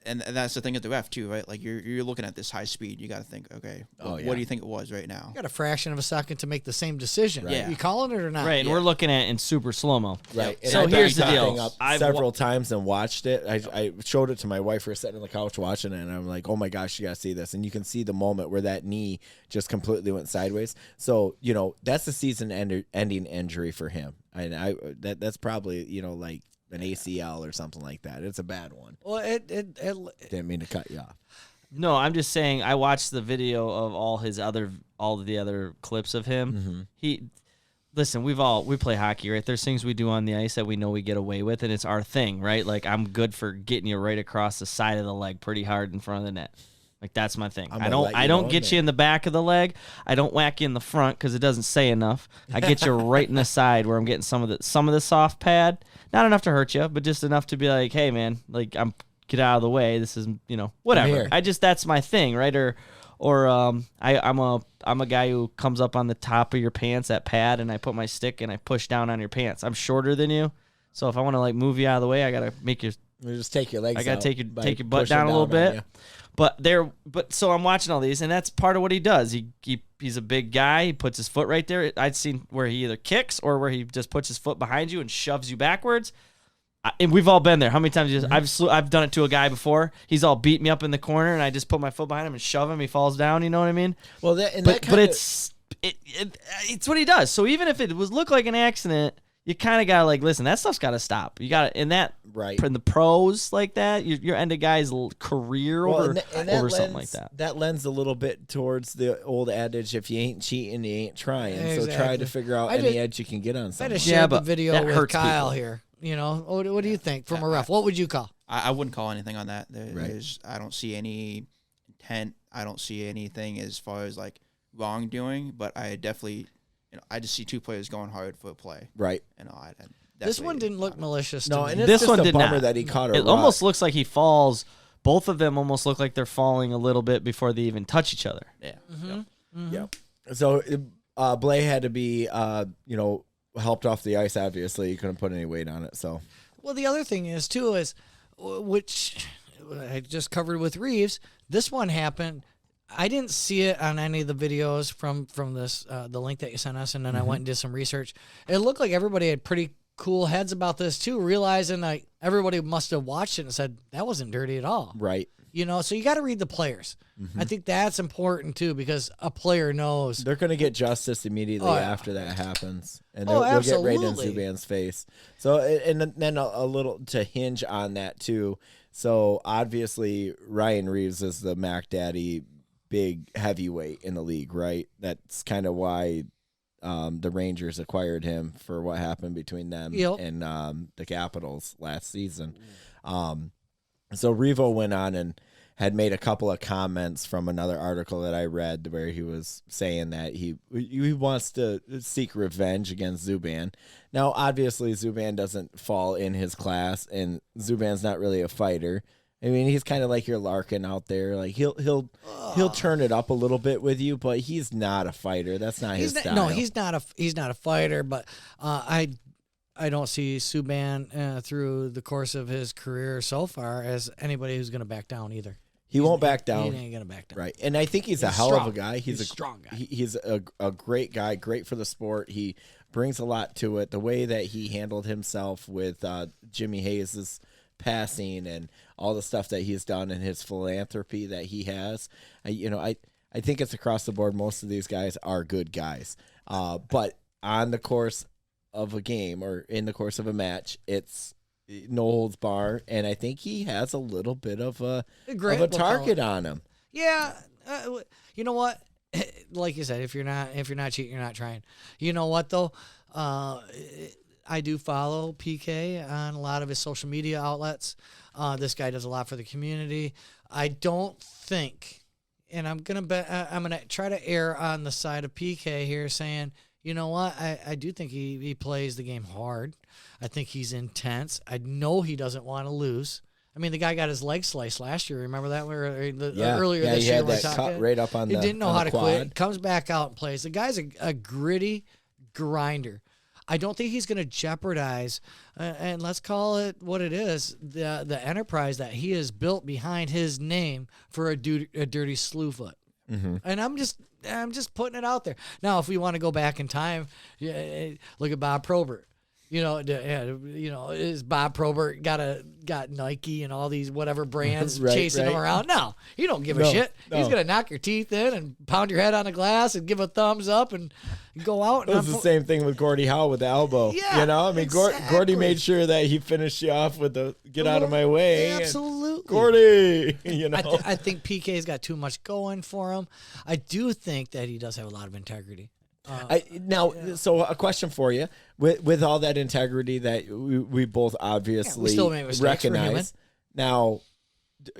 and that's the thing at the ref too, right? Like you're looking at this high speed, you got to think, okay, what do you think it was right now? You got a fraction of a second to make the same decision. Right. You calling it or not? Right, and we're looking at it in super slow-mo. Right. And So I here's backed the that thing deal. up several times and watched it. I showed it to my wife. We were sitting on the couch watching it, and I'm like, oh my gosh, you got to see this. And you can see the moment where that knee just completely went sideways. So, that's a season-ending injury for him. And that's probably, like an ACL or something like that. It's a bad one. Well, it Didn't mean to cut you off. No, I'm just saying I watched the video of all the other clips of him. Listen, we play hockey, right? There's things we do on the ice that we know we get away with, and it's our thing, right? Like I'm good for getting you right across the side of the leg pretty hard in front of the net. Like that's my thing. I'm I gonna let don't. you I know don't in get there. you in the back of the leg. I don't whack you in the front because it doesn't say enough. I get you right in the side where I'm getting some of the soft pad. Not enough to hurt you, but just enough to be like, hey man, like get out of the way. This is whatever. here. That's my thing, right? Or I'm a guy who comes up on the top of your pants, that pad, and I put my stick and I push down on your pants. I'm shorter than you, so if I want to like move you out of the way, I gotta make you. You just take your legs. I gotta out take your butt pushing down a little on bit. you. But so I'm watching all these, and that's part of what he does. He's a big guy. He puts his foot right there. I've seen where he either kicks or where he just puts his foot behind you and shoves you backwards. And we've all been there. How many times I've done it to a guy before? He's all beat me up in the corner, and I just put my foot behind him and shove him. He falls down. You know what I mean? Well, But it's what he does. So even if it look like an accident, you kind of gotta like listen. That stuff's gotta stop. You gotta in the pros like that. You're end a guy's career over something like that. That lends a little bit towards the old adage: if you ain't cheating, you ain't trying. So try Exactly. to figure out I any did- edge you can get on I something. just Yeah, shared the but video that with hurts Kyle people. here. What do you think from a ref? What would you call? I wouldn't call anything on that. Right. I don't see any intent. I don't see anything as far as like wrongdoing. But I definitely, I just see two players going hard for a play. Right. This one didn't look malicious. No, to me. and it's This just one a did bummer not. that he caught a It rut. almost looks like he falls. Both of them almost look like they're falling a little bit before they even touch each other. Yeah. Yeah. So Blay had to be, helped off the ice. Obviously, he couldn't put any weight on it. So Well, the other thing is too is, which I just covered with Reeves. This one happened. I didn't see it on any of the videos from this the link that you sent us, and then I went and did some research. It looked like everybody had pretty cool heads about this too, realizing like everybody must have watched it and said that wasn't dirty at all. right. So you got to read the players. I think that's important too because a player knows. They're going to get justice immediately Oh, yeah. after that happens, and Oh, they'll get right in absolutely. Zubin's face. So, and then a little to hinge on that too. So obviously, Ryan Reeves is the Mac Daddy, big heavyweight in the league, right? That's kind of why the Rangers acquired him for what happened between them Yep. and the Capitals last season. So Revo went on and had made a couple of comments from another article that I read where he was saying that he wants to seek revenge against Zubin. Now, obviously, Zubin doesn't fall in his class, and Zubin's not really a fighter. I mean, he's kind of like your Larkin out there. Like he'll turn it up a little bit with you, but he's not a fighter. That's not his style. No, he's not a fighter. But I don't see Subban through the course of his career so far as anybody who's going to back down either. He won't back down. He ain't going to back down. Right. And I think he's a hell strong. of a guy. He's a strong guy. He's a great guy, great for the sport. He brings a lot to it. The way that he handled himself with Jimmy Hayes' passing and all the stuff that he's done and his philanthropy that he has. I think it's across the board. Most of these guys are good guys. But on the course of a game or in the course of a match, it's no holds bar, and I think he has a little bit of a target on him. Yeah, you know what? Like you said, if you're not cheating, you're not trying. You know what though? I do follow PK on a lot of his social media outlets. This guy does a lot for the community. I don't think, and I'm gonna try to err on the side of PK here, saying, you know what? I do think he plays the game hard. I think he's intense. I know he doesn't want to lose. I mean, the guy got his leg sliced last year. Remember that? Earlier this he year, had we're that talking. cut right up on He the didn't know on how the to quad. quit. Comes back out and plays. The guy's a gritty grinder. I don't think he's going to jeopardize, and let's call it what it is, the enterprise that he has built behind his name for a dirty slew foot. Mm-hmm. And I'm just putting it out there. Now, if we want to go back in time, look at Bob Probert. Is Bob Probert got Nike and all these whatever brands chasing him around? No, you don't give a shit. No. He's gonna knock your teeth in and pound your head on the glass and give a thumbs up and go out. It was the same thing with Gordie Howe with the elbow. Yeah, exactly. Gordy made sure that he finished you off with the get out of my way. Absolutely. Gordy, I think PK's got too much going for him. I do think that he does have a lot of integrity. So a question for you: with all that integrity that we both obviously still make mistakes, we're human. recognize. Now,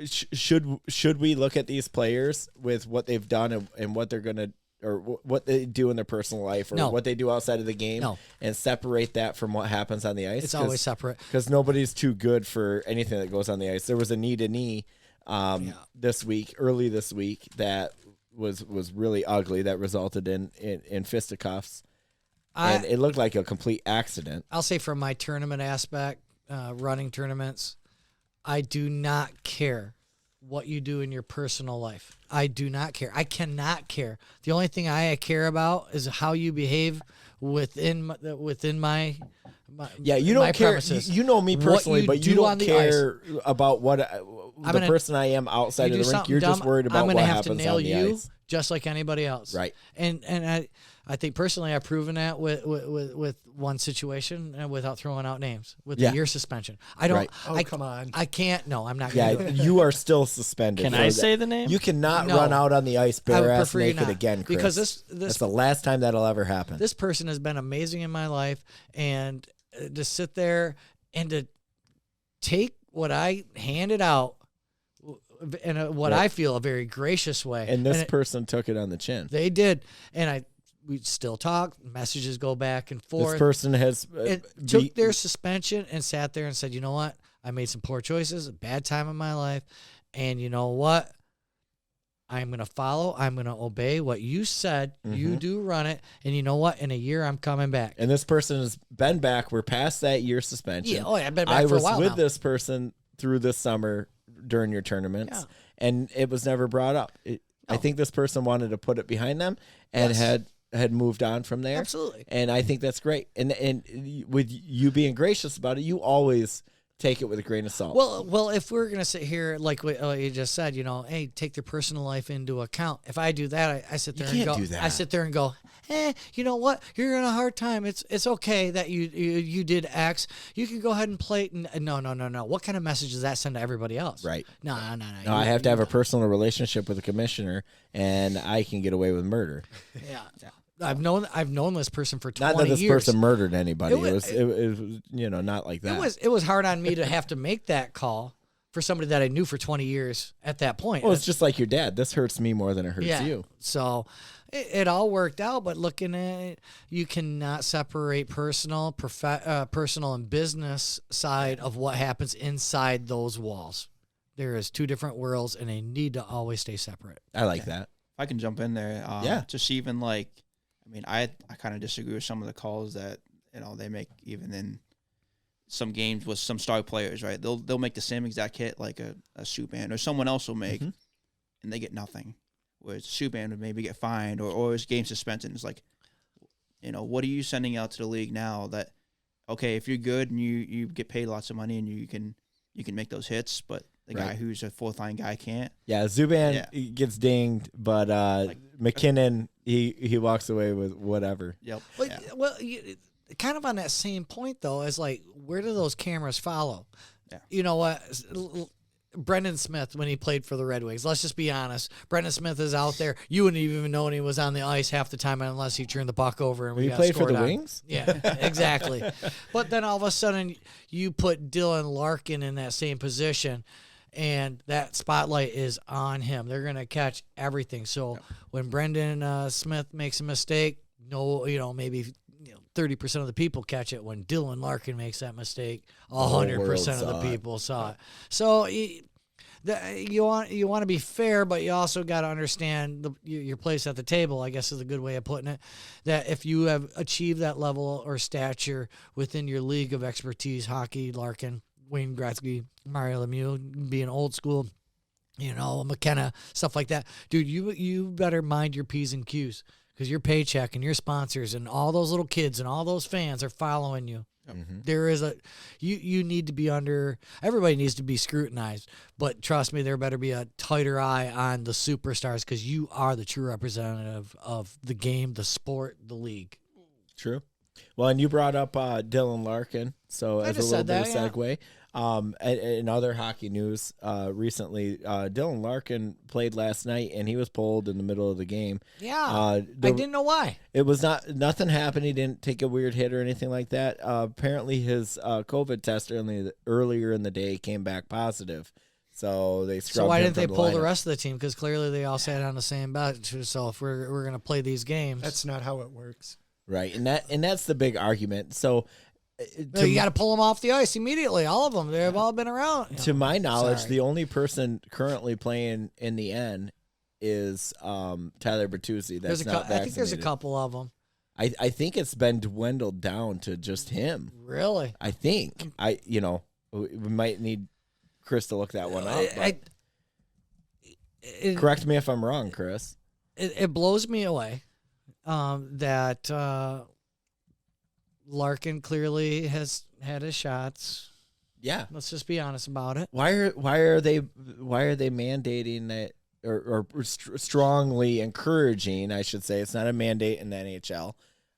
should we look at these players with what they've done and what they're gonna or what they do in their personal life or what they do outside of the game and separate that from what happens on the ice? It's always separate because nobody's too good for anything that goes on the ice. There was a knee-to-knee early this week that was really ugly that resulted in fisticuffs. And it looked like a complete accident. I'll say from my tournament aspect, running tournaments, I do not care what you do in your personal life. I do not care. I cannot care. The only thing I care about is how you behave within my you don't care. You know me personally, but you don't care about what the person I am outside of the rink. You're just worried about what happens on the ice. I'm going to have to nail you just like anybody else. Right. And I think personally I've proven that with one situation and without throwing out names with the year suspension. I don't. Right. Come on. I can't. No, I'm not. Yeah, you are still suspended. Can I say the name? You cannot run out on the ice bare ass naked again, Chris. Because that's the last time that'll ever happen. This person has been amazing in my life, and to sit there and to take what I handed out in what I feel a very gracious way. And this person took it on the chin. They did, and we still talk. Messages go back and forth. This person has took their suspension and sat there and said, "You know what? I made some poor choices, a bad time in my life, and you know what? I'm going to follow. I'm going to obey what you said. Mm-hmm. You do run it, and you know what? In a year, I'm coming back." And this person has been back. We're past that year suspension. Yeah, I've been back for a while I was with now. this person through this summer during your tournaments, and it was never brought up. I think this person wanted to put it behind them and had moved on from there. Absolutely. And I think that's great. And with you being gracious about it, you always take it with a grain of salt. Well, if we're going to sit here, like what you just said, hey, take their personal life into account. If I do that, I sit there and go, I sit there and go, you know what? You're in a hard time. It's okay that you did X. You can go ahead and play it. No. What kind of message does that send to everybody else? Right. No. No, I have to have a personal relationship with the commissioner, and I can get away with murder. Yeah. I've known this person for 20 years. Not that this person murdered anybody. It was not like that. It was hard on me to have to make that call for somebody that I knew for 20 years at that point. Well, it's just like your dad. This hurts me more than it hurts you. So it all worked out, but looking at it, you cannot separate personal and business side of what happens inside those walls. There is two different worlds, and they need to always stay separate. I like that. If I can jump in there, just even like, I kind of disagree with some of the calls that they make even in some games with some star players, right? They'll make the same exact hit like a Subban or someone else will make, and they get nothing. Whereas Subban would maybe get fined or his game suspension. It's like, what are you sending out to the league now that, okay, if you're good and you get paid lots of money and you can make those hits, but the guy who's a fourth line guy can't. Yeah, Subban gets dinged, but McKinnon he walks away with whatever. Yep. Well, kind of on that same point though, is like, where do those cameras follow? Yeah. You know what? Brendan Smith, when he played for the Red Wings, let's just be honest. Brendan Smith is out there. You wouldn't even know when he was on the ice half the time unless he turned the puck over and we got played for scored the on. Wings? Yeah, exactly. But then all of a sudden, you put Dylan Larkin in that same position, and that spotlight is on him. They're going to catch everything. So when Brendan Smith makes a mistake, maybe 30% of the people catch it. When Dylan Larkin makes that mistake, 100% of the people saw it. So you want to be fair, but you also got to understand your place at the table, I guess is a good way of putting it, that if you have achieved that level or stature within your league of expertise, hockey, Larkin, Wayne Gretzky, Mario Lemieux, being old school, McKenna, stuff like that. Dude, you better mind your P's and Q's. Because your paycheck and your sponsors and all those little kids and all those fans are following you. Mm-hmm. There is you need to be everybody needs to be scrutinized. But trust me, there better be a tighter eye on the superstars because you are the true representative of the game, the sport, the league. True. Well, and you brought up Dylan Larkin. So as a little bit of segue. In other hockey news, recently, Dylan Larkin played last night, and he was pulled in the middle of the game. Yeah, I didn't know why. It was nothing happened. He didn't take a weird hit or anything like that. Apparently, his COVID test earlier in the day came back positive. So they scrubbed So why him didn't they from pull the lineup. rest of the team? Because clearly they all sat on the same bench. So if we're gonna play these games, That's not how it works. Right, and that's the big argument. So, no, you got to pull them off the ice immediately. All of them. They've all been around. to my knowledge, Sorry. the only person currently playing in the N is Tyler Bertuzzi. That's not I think there's a vaccinated. couple of them. I think it's been dwindled down to just him. Really? I think we might need Chris to look that one up. but correct me if I'm wrong, Chris. It blows me away that Larkin clearly has had his shots. Yeah. Let's just be honest about it. Why are they mandating that or strongly encouraging? I should say it's not a mandate in the NHL.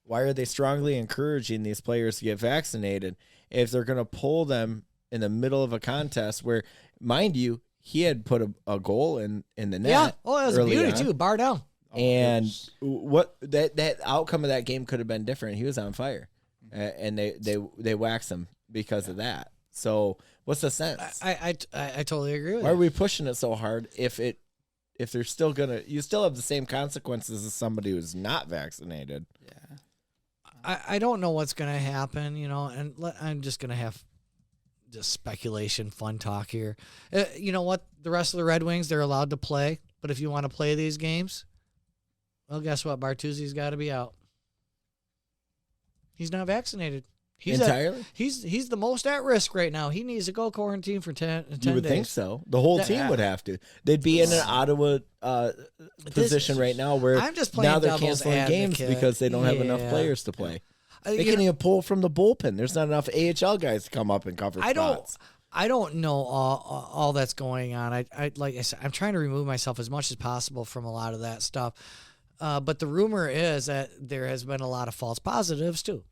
Why are they strongly encouraging these players to get vaccinated if they're going to pull them in the middle of a contest where, mind you, he had put a goal in the net? Yeah. Oh, that was a early beauty on. too. Bar down. And what that outcome of that game could have been different. He was on fire, and they waxed him because of that. So what's the sense? I totally agree with Why are you. we pushing it so hard if they're still you still have the same consequences as somebody who's not vaccinated? Yeah. I don't know what's going to happen, and I'm just going to have just speculation, fun talk here. You know what? The rest of the Red Wings, they're allowed to play, but if you want to play these games, well, guess what? Bertuzzi's got to be out. He's not vaccinated. He's Entirely? He's the most at risk right now. He needs to go quarantine for 10 You would days. think so. The whole team would have to. They'd be in an Ottawa position right now where I'm just playing now they're devil's canceling games advocate. because they don't have enough Yeah. players to play. They You can't know, even pull from the bullpen. There's not enough AHL guys to come up and cover spots. I don't know all that's going on. I like I said, I'm trying to remove myself as much as possible from a lot of that stuff. But the rumor is that there has been a lot of false positives too.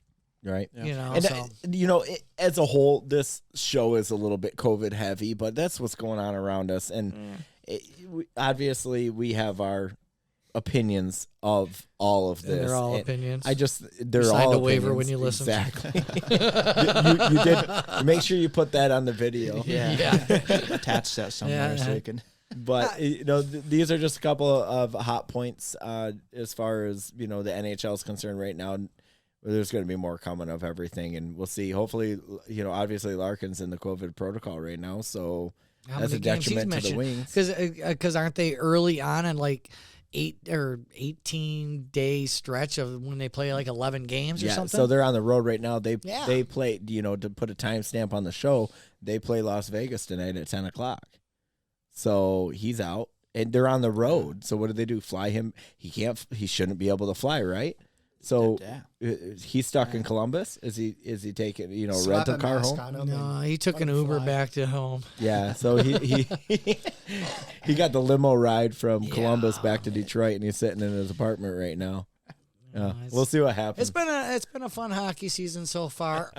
Right. And And as a whole, this show is a little bit COVID heavy, but that's what's going on around us. And obviously, we have our opinions of all of this. they're all And opinions. they're You signed all a waiver opinions. when you listened. Exactly. you did. Make sure you put that on the video. Yeah. Attach that somewhere so Yeah. you can. But these are just a couple of hot points as far as the NHL is concerned right now. There's going to be more coming of everything, and we'll see. Hopefully, obviously Larkin's in the COVID protocol right now, so How that's a many games he's detriment to the missing? Wings. Because aren't they early on in like 18-day stretch of when they play like 11 games or Yeah, something? so they're on the road right now. They Yeah. play, to put a timestamp on the show, they play Las Vegas tonight at 10 o'clock. So he's out, and they're on the road. So what do? Fly him? He shouldn't be able to fly, right? So he's stuck in Columbus. Is he taking Slap rental a car mask home? on him No, and he took let an him Uber fly. back to home. Yeah, so he got the limo ride from Columbus back to Detroit, and he's sitting in his apartment right now. We'll see what happens. It's been a fun hockey season so far.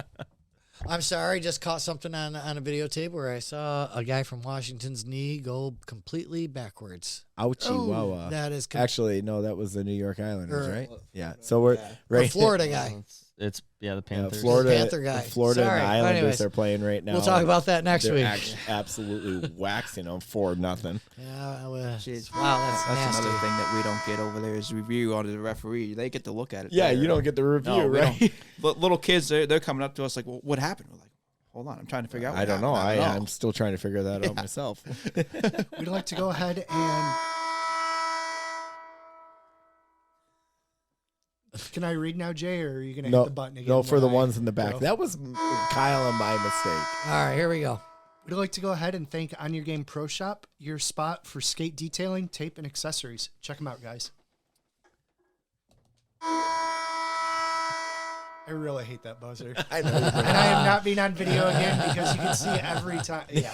I'm sorry, just caught something on a videotape where I saw a guy from Washington's knee go completely backwards. Ouchie, wawa. That is Actually, no, that was the New York Islanders, Or- right? Yeah. So we're the right. Florida guy. It's the Yeah, Panthers. Florida, Panther guy. Florida Sorry. and the Islanders Anyways, are playing right now. We'll talk about that next They're week. absolutely waxing them 4-0. Yeah, wow, that's That's nasty. another thing that we don't get over there is review on the referee. They get to look at it. Yeah, there. you don't get the review, No, we right? don't. Little kids, they're coming up to us like, well, what happened? We're like, hold on, I'm trying to figure out what I don't know. happened. I'm still trying to figure that out myself. We'd like to go ahead and. Can I read now, Jay, or are you going to hit the button again? No, for the when I ones in the back. go? That was Kyle and my mistake. All right, here we go. We'd like to go ahead and thank On Your Game Pro Shop, your spot for skate detailing, tape, and accessories. Check them out, guys. I really hate that buzzer. I know. And I am not being on video again because you can see it every time. Yeah.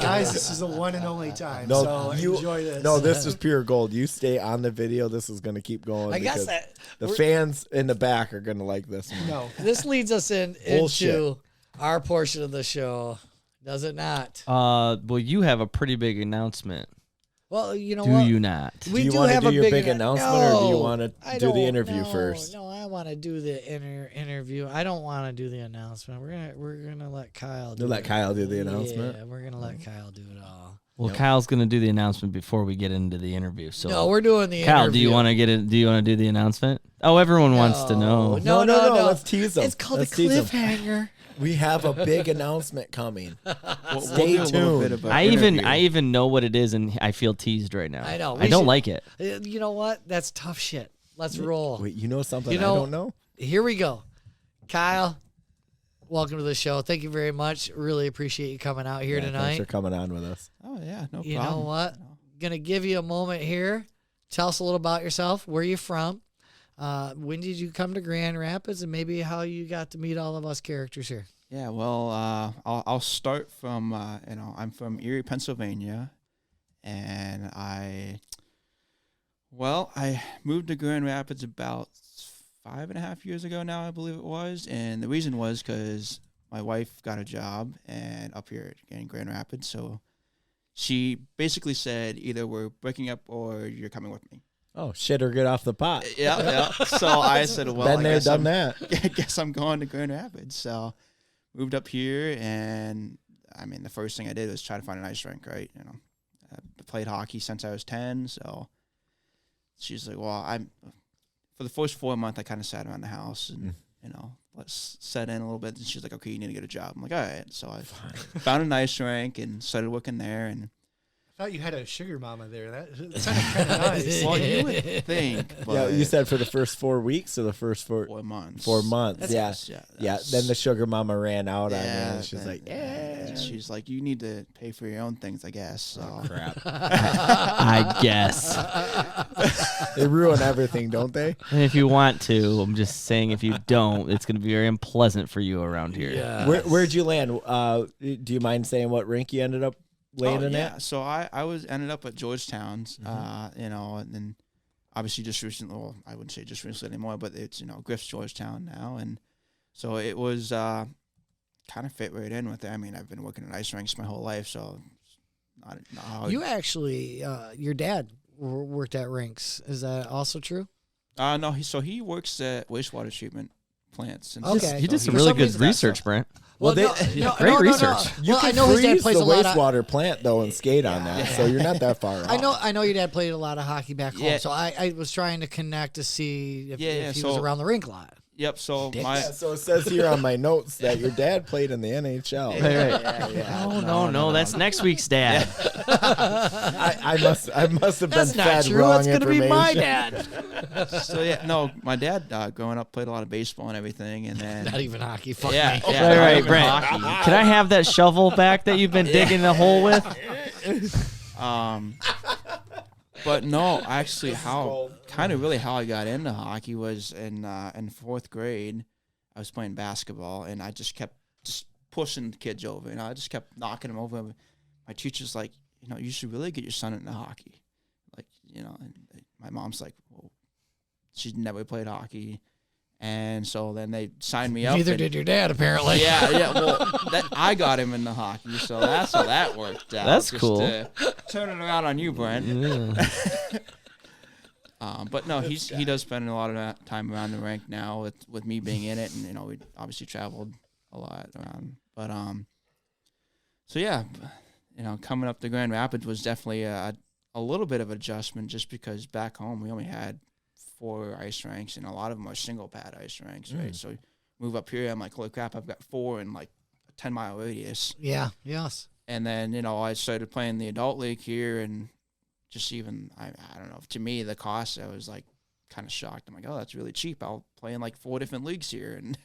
Guys, this is the one and only time. No, so enjoy this. No, this is pure gold. You stay on the video. This is going to keep going. I guess because that the fans in the back are going to like this one. No. this leads us Bullshit. into our portion of the show, does it not? Well, you have a pretty big announcement. Well, you know Do what? you not? We Do you want to have do a your big annou- announcement, or do you No, want I to do the don't- interview no, first? No, I want to do the interview. I don't want to do the announcement. We're gonna let Kyle do. Let Kyle do the announcement? Yeah, we're gonna let Kyle do it all. Well, Kyle's gonna do the announcement before we get into the interview. So No, we're doing the Kyle, interview. do you want to get it? Do you want to do the announcement? Oh, everyone wants to know. No. Let's tease them. It's called Let's a tease 'em. cliffhanger. We have a big announcement coming. We'll Stay do a little bit tuned. of a I interview. even know what it is, and I feel teased right now. I know. I don't like it. You know what? That's tough shit. Let's roll. Wait, you know something You know- I don't know? Here we go. Kyle, welcome to the show. Thank you very much. Really appreciate you coming out here Yeah, tonight. Thanks for coming on with us. Oh yeah, no You problem. know what? Gonna give you a moment here. Tell us a little about yourself. Where you from? When did you come to Grand Rapids, and maybe how you got to meet all of us characters here? Yeah, well, I'll start from I'm from Erie, Pennsylvania, and I moved to Grand Rapids about 5.5 years ago now, I believe it was, and the reason was because my wife got a job and up here in Grand Rapids, so she basically said either we're breaking up or you're coming with me. Oh, shit or get off the pot. Yeah. So I said, well, Been I there, guess done I'm, that. I guess I'm going to Grand Rapids. So moved up here, and I mean, the first thing I did was try to find an ice rink, right? I played hockey since I was 10, so she's like, well, for the first 4 months, I kind of sat around the house and, let's set in a little bit. And she's like, okay, you need to get a job. I'm like, all right. So I found an ice rink and started working there, and I thought you had a sugar mama there. That sounded kind of nice. well, you would think, but Yeah, you said for the first 4 weeks or the first 4 months. 4 months. Yeah. that's- Then the sugar mama ran out on you. Yeah, And she's then- like, yeah. She's like, you need to pay for your own things, I guess. So. Crap. I guess. They ruin everything, don't they? And if you want to, I'm just saying, if you don't, it's going to be very unpleasant for you around here. Yeah. Where'd you land? Do you mind saying what rink you ended up landing yeah. at? So I ended up at Georgetown's, and then obviously just recently, well, I wouldn't say just recently anymore, but it's, Griff's Georgetown now. And so it was kind of fit right in with it. I mean, I've been working at ice rinks my whole life, so not hard. You actually, your dad worked at rinks. Is that also true? No, he works at wastewater treatment plants. And Okay. stuff, You so did some he- really some good reason- research, Brent. Well, no, great research. You Well, can I know his dad freeze plays the a lot of. wastewater plant though and skate on that, so you're not that far off. I know your dad played a lot of hockey back home, Yeah. so I was trying to connect to see if he was so- around the rink a lot. Yep. So Dicks. my Yeah, so it says here on my notes that your dad played in the NHL. Right. No, that's next week's dad. I must have That's been not fed true. wrong That's going to be my information. dad. so yeah, no, my dad growing up played a lot of baseball and everything, and then Not even hockey. Fuck yeah, me. yeah, Right, not right, even Brent. hockey. Can I have that shovel back that you've been digging the hole with? But no, actually, how I got into hockey was in 4th grade. I was playing basketball, and I just kept pushing kids over. I just kept knocking them over. My teacher's like, you should really get your son into hockey. And my mom's like, well, she's never played hockey. And so then they signed me up. Neither and- did your dad, apparently. Yeah. Well, I got him into hockey, so that's how that worked out. That's Just cool. to turn it around on you, Brent. Yeah. But no, he does spend a lot of that time around the rink now with me being in it, and we obviously traveled a lot around. But so yeah, coming up to Grand Rapids was definitely a little bit of adjustment, just because back home we only had 4 ice rinks, and a lot of them are single pad ice rinks, right? So move up here, I'm like, holy crap, I've got 4 in like a 10-mile radius. Yeah. Yes. And then I started playing the adult league here, and just even I don't know, to me the cost, I was like kind of shocked. I'm like, oh, that's really cheap. I'll play in like 4 different leagues here, and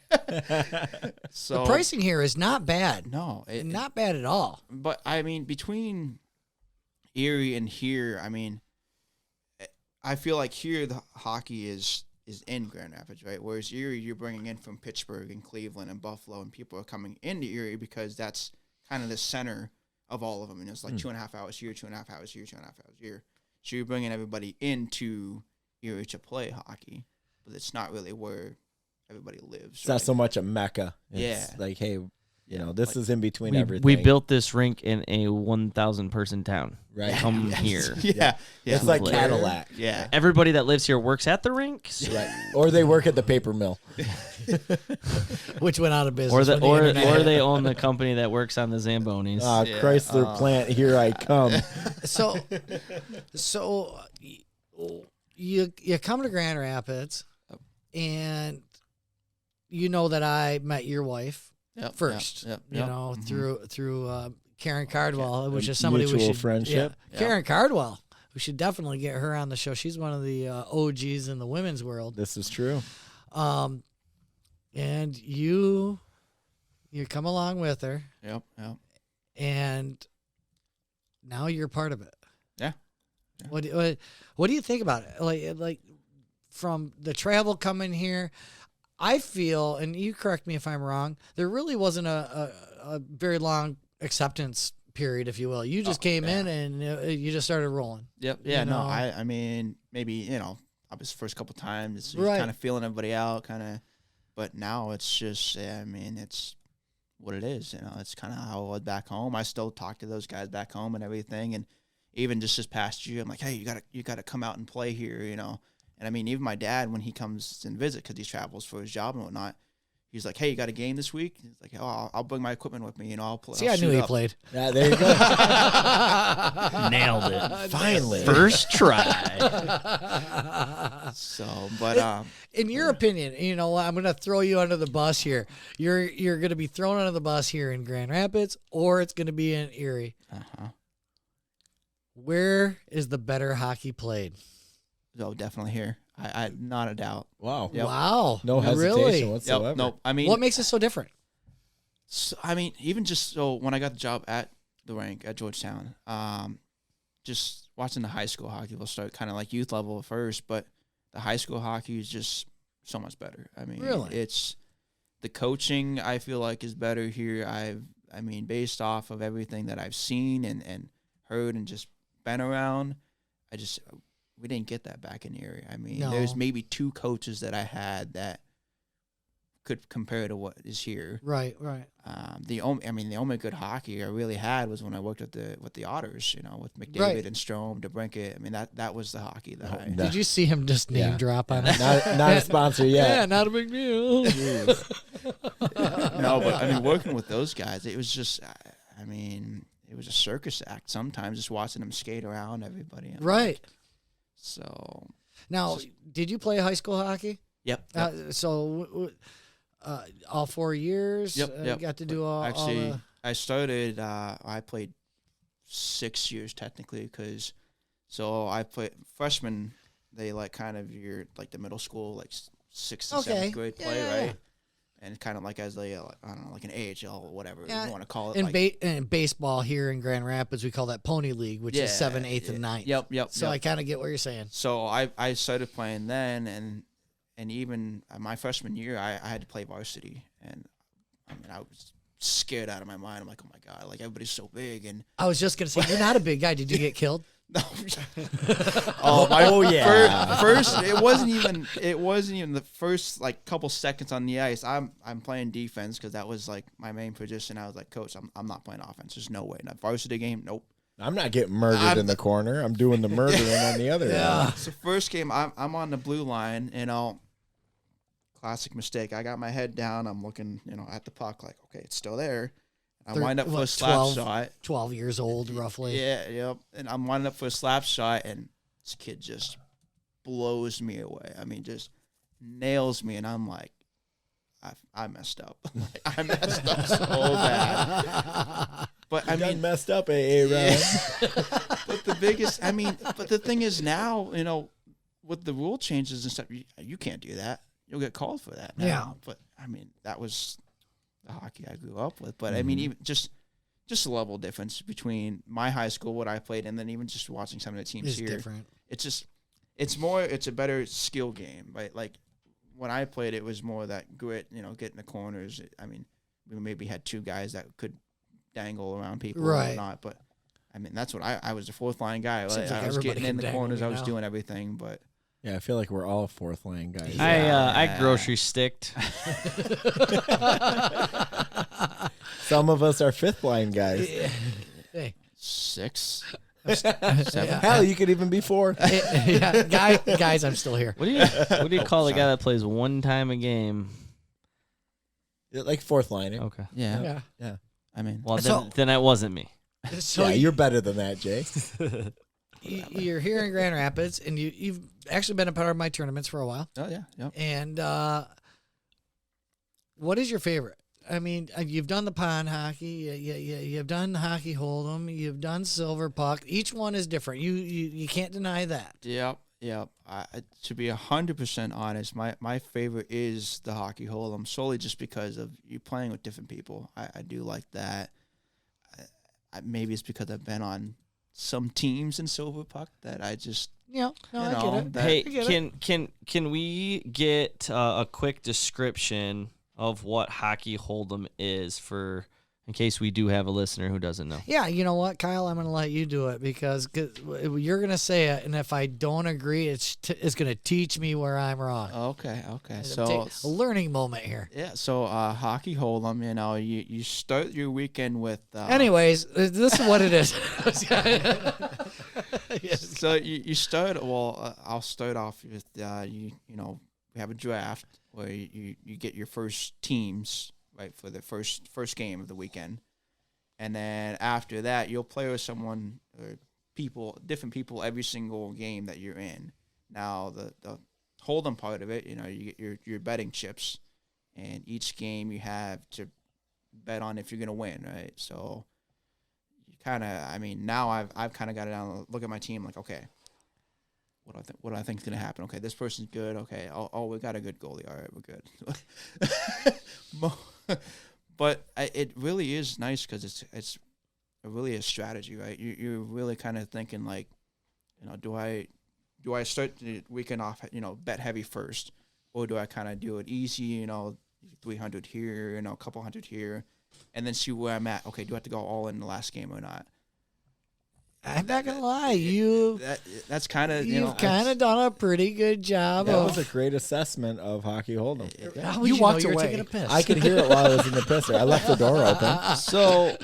so The pricing here is not bad. no, Not bad at all. but I mean, between Erie and here, I mean, I feel like here the hockey is in Grand Rapids, right? Whereas Erie, you're bringing in from Pittsburgh and Cleveland and Buffalo, and people are coming into Erie because that's kind of the center of all of them. And it's like 2.5 hours here, 2.5 hours here, 2.5 hours here. So you're bringing everybody into Erie to play hockey, but it's not really where everybody lives. It's not so much a mecca. It's Yeah. like, hey, You know, this is in between we, everything. we built this rink in a 1,000 person town. Right. Come here. Yeah. It's like Play. Cadillac. Yeah. Everybody that lives here works at the rink, Right. Or they work at the paper mill. Which went out of business. or when the internet or hit. they own the company that works on the Zambonis. Chrysler plant, here I come. So you come to Grand Rapids, and you know that I met your wife Yep, first. yep, You yep. know, through Karen Cardwell, which is somebody we Mutual should friendship. Yeah, Karen Cardwell. We should definitely get her on the show. She's one of the OGs in the women's world. This is true. And you come along with her, Yep. and now you're part of it. Yeah. What do you think about it? Like from the travel coming here, I feel, and you correct me if I'm wrong, there really wasn't a very long acceptance period, if you will. You just came in and you just started rolling. Yep. Yeah. You No. know? I mean, maybe I was first couple times, Right. kind of feeling everybody out, but now it's just, I mean, it's what it is. You know, it's kind of how I was back home. I still talk to those guys back home and everything, and even just this past year, I'm like, hey, you gotta come out and play here. You know. And I mean, even my dad, when he comes and visit, because he travels for his job and whatnot, he's like, hey, you got a game this week? He's like, oh, I'll bring my equipment with me. You know, I'll play. See, I knew he played. Yeah, there you go. Nailed it. Finally. First try. So, but In your opinion, you know, I'm going to throw you under the bus here. You're going to be thrown under the bus here in Grand Rapids, or it's going to be in Erie. Where is the better hockey played? oh, definitely here. I not a doubt. Wow. Yep. Wow. No hesitation Really? whatsoever. Yep. No, I mean, What makes it so different? So, I mean, even just so when I got the job at the rink at Georgetown, just watching the high school hockey, we'll start kind of like youth level at first, but the high school hockey is just so much better. I mean, Really? it's the coaching I feel like is better here. I mean, based off of everything that I've seen and heard and just been around, we didn't get that back in Erie. I mean, No. there's maybe 2 coaches that I had that could compare to what is here. Right. The only good hockey I really had was when I worked with the Otters, you know, with McDavid Right. and Strome, DeBrincat. I mean, that was the hockey that I. no. Did you see him just name Yeah. drop on it? Not a sponsor yet. Yeah, not a big deal. No, but I mean, working with those guys, it was just, I mean, it was a circus act sometimes, just watching them skate around everybody. I'm Right. like, so. Now, did you play high school hockey? Yep. All 4 years? Yep, You yep. got to do all Actually, the... I started. I played 6 years technically, so I played freshman. They like kind of your like the middle school, like 6th and Okay. 7th grade play, Yeah, yeah, right? And kind of like as I don't know, like an AHL or whatever Yeah, you want to call it. In baseball here in Grand Rapids, we call that Pony League, which is 7th, 8th, and 9th. Yep. So yep. I kind of get what you're saying. So I started playing then, and even my freshman year, I had to play varsity, and I mean I was scared out of my mind. I'm like, oh my god, like everybody's so big, and I was just going to say, you're not a big guy. Did you get killed? no. Oh, yeah. First, it wasn't even the first like couple seconds on the ice. I'm playing defense because that was like my main position. I was like, coach, I'm not playing offense. There's no way. Not varsity game. Nope. I'm not getting murdered in the corner. I'm doing the murdering on the other end. So first game, I'm on the blue line, classic mistake. I got my head down. I'm looking, at the puck, like, okay, it's still there. I wind up for a slap shot. 12 years old, roughly. Yeah, yep. And I'm winding up for a slap shot, and this kid just blows me away. I mean, just nails me, and I'm like, I messed up. I messed up so bad. But I mean, messed up, AA Ryan. but the thing is now, with the rule changes and stuff, you can't do that. You'll get called for that now. Yeah. But I mean, that was the hockey I grew up with. But I mean, even just a level difference between my high school, what I played, and then even just watching some of the teams It's here. different. It's a better skill game, right? Like when I played, it was more that grit, get in the corners. I mean, we maybe had 2 guys that could dangle around people Right. or whatnot, but I mean, that's what I was the 4th line guy. Seems like I was everybody getting in can the dangle corners. you I was now. doing everything, but Yeah, I feel like we're all 4th line guys. I grocery sticked. Some of us are fifth line guys. Hey. 6, Yeah. 7. Hell, you could even be fourth. Yeah, guys, I'm still here. What do you call the guy that plays one time a game? Like fourth line. Okay. Yeah. Yeah. I mean, Well, So- then it wasn't me. So Yeah, you're better than that, Jay. you're here in Grand Rapids, and you've actually been a part of my tournaments for a while. oh yeah, yep. And what is your favorite? I mean, you've done the pond hockey, you've done hockey hold'em, you've done silver puck. Each one is different. You can't deny that. Yep. To be 100% honest, my favorite is the hockey hold'em, solely just because of you playing with different people. I do like that. Maybe it's because I've been on some teams in silver puck that I just Yeah, no, You I know, get it. that- Hey, I get it. can we get a quick description of what hockey hold'em is for, in case we do have a listener who doesn't know? Yeah, you know what, Kyle? I'm going to let you do it because you're going to say it, and if I don't agree, it's going to teach me where I'm wrong. okay. So So a learning moment here. yeah, so hockey hold'em, you start your weekend with. Anyways, this is what it is. So you start. Well, I'll start off with we have a draft where you get your first teams right for the first game of the weekend, and then after that you'll play with someone or different people every single game that you're in. Now the hold'em part of it, you get your betting chips, and each game you have to bet on if you're gonna win, right? So you kind of, now I've kind of got it down. Look at my team, like, okay, what do I think is gonna happen? Okay, this person's good. Okay, oh, we got a good goalie. All right, we're good. But it really is nice because it's really a strategy, right? You're really kind of thinking like, do I start the weekend off, bet heavy first, or do I kind of do it easy, 300 here, a couple hundred here, and then see where I'm at? Okay, do I have to go all in the last game or not? I'm not gonna lie, That's kind of you've kind of done a pretty good job. That of was a great assessment of hockey hold'em. How would You you walked know you were away. taking a piss? I could hear it while I was in the pisser. I left the door open. So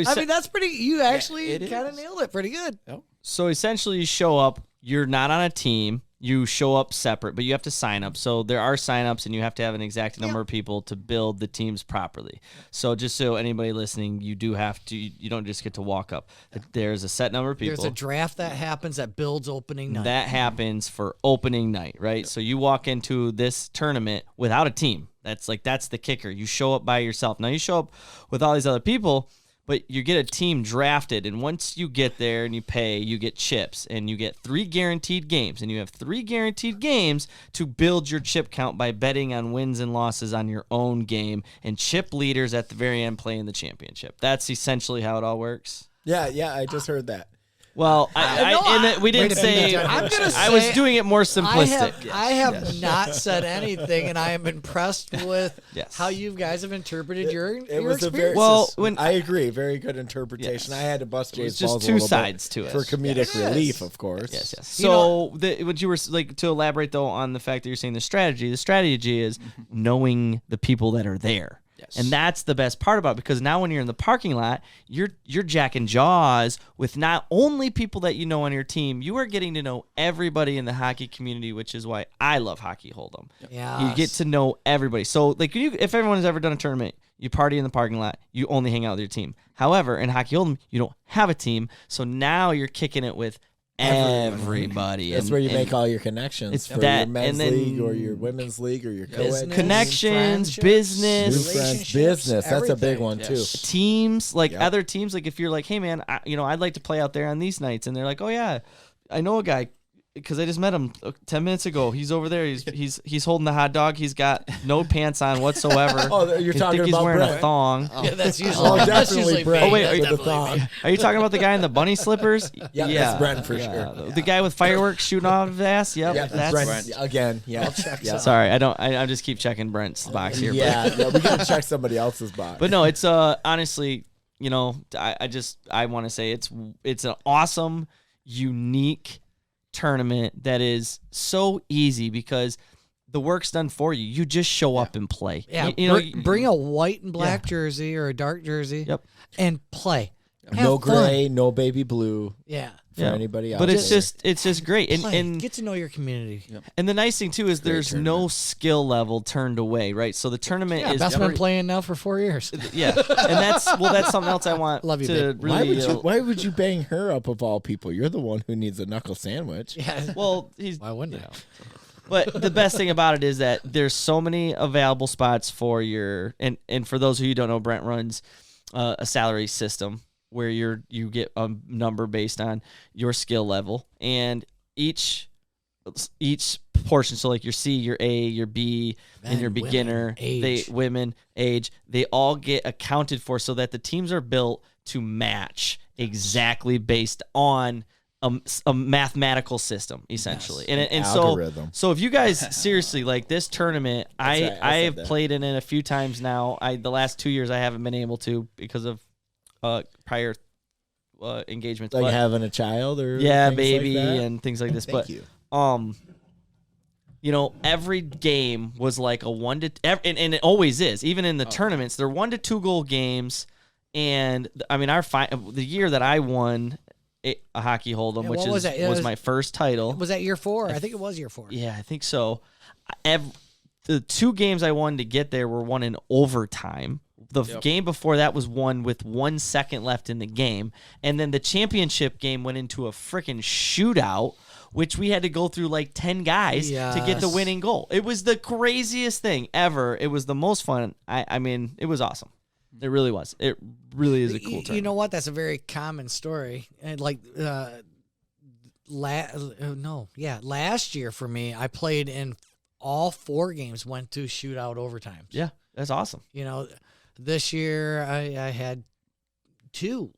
I mean, that's pretty. You actually it kind of is. nailed it pretty good. So essentially, you show up. You're not on a team. You show up separate, but you have to sign up. So there are sign-ups, and you have to have an exact number of people to build the teams properly. So just so anybody listening, you do have to. You don't just get to walk up. There's a set number of people. There's a draft that happens that builds opening night. That happens for opening night, right? So you walk into this tournament without a team. That's the kicker. You show up by yourself. Now you show up with all these other people, but you get a team drafted, and once you get there and you pay, you get chips, and you get 3 guaranteed games, and you have 3 guaranteed games to build your chip count by betting on wins and losses on your own game, and chip leaders at the very end play in the championship. That's essentially how it all works. Yeah, I just heard that. Well, we didn't Way to say. beat it down. I'm gonna I was say- doing it more simplistic. I have not said anything, and I am impressed with Yes. how you guys have interpreted your It was a very experience. Well, when- I agree, very good interpretation. Yes. I had to bust It was Jay's just balls a two little bit sides to it. for comedic Yes. relief, of course. Yes. You So what you were like to elaborate though on the fact that you're saying the strategy. The strategy is knowing the people that are there. Yes. And that's the best part about it, because now when you're in the parking lot, you're jacking jaws with not only people that you know on your team, you are getting to know everybody in the hockey community, which is why I love hockey hold'em. Yeah, You get to know everybody. So like if everyone has ever done a tournament, you party in the parking lot, you only hang out with your team. However, in hockey hold'em, you don't have a team, so now you're kicking it with everybody. That's And- where you and make all your connections it's for that, your men's and then- league or your women's league or your co-ed Business. connections, friendships, New business, friends, relationships, business. That's a big everything. one too. Yes. teams, like Yep. other teams. Like if you're like, hey man, I'd like to play out there on these nights, and they're like, oh yeah, I know a guy because I just met him 10 minutes ago. He's over there. He's holding the hot dog. He's got no pants on whatsoever. Oh, you're I talking think he's about wearing a Brett. thong. Yeah, that's usually Oh, that's definitely usually Brett. me. Oh, wait, That's are you- with the definitely me. thong. Are you talking about the guy in the bunny slippers? Yeah, that's Brent for sure. The guy with fireworks shooting off his ass. Yep, Yeah, that's Brent again. Yeah, yeah. Sorry, I just keep checking Brent's box here. Yeah, we gotta check somebody else's box. But no, it's honestly, I want to say it's an awesome, unique tournament that is so easy because the work's done for you. You just show up and play. Yeah, you know, bring a white and black jersey or a dark jersey. Yep. And play. No Have fun. gray, no baby blue Yeah. for anybody else. But it's just great. Play. Get to know your community. And the nice thing too is there's no tournament. skill level turned away, right? So the tournament Yeah, is Beth's been playing now for 4 years. yeah, and that's something else I want Love you, to babe. really. why would you bang her up of all people? You're the one who needs a knuckle sandwich. Yeah. well, he's Why wouldn't you I? know. But the best thing about it is that there's so many available spots for your and for those of you who don't know, Brent runs a salary system where you get a number based on your skill level, and each portion, so like your C, your A, your B, and your Men, beginner, women, age. they all get accounted for so that the teams are built to match exactly based on a mathematical system, essentially. Yes, and algorithm. so if you guys seriously like this tournament, I right, I said have that. played in it a few times now. The last 2 years I haven't been able to because of prior engagements. Like but, having a child or yeah, things baby like that? and things like this. Thank but you. you know, every game was like a and it always is. Even in the tournaments, they're 1 to 2 goal games. And I mean, the year that I won a hockey hold'em, Yeah, which what was that? was my first title. Was that year 4? I think it was year 4. Yeah, I think so. The 2 games I won to get there were won in overtime. The game before that was won with 1 second left in the game. And then the championship game went into a freaking shootout, which we had to go through like 10 guys to get the Yes. winning goal. It was the craziest thing ever. It was the most fun. I mean, it was awesome. It really was. It really is a cool tournament. You know what? That's a very common story. And like last year for me, I played in all 4 games, went to shootout overtimes. Yeah, that's awesome. You know, this year I had 2.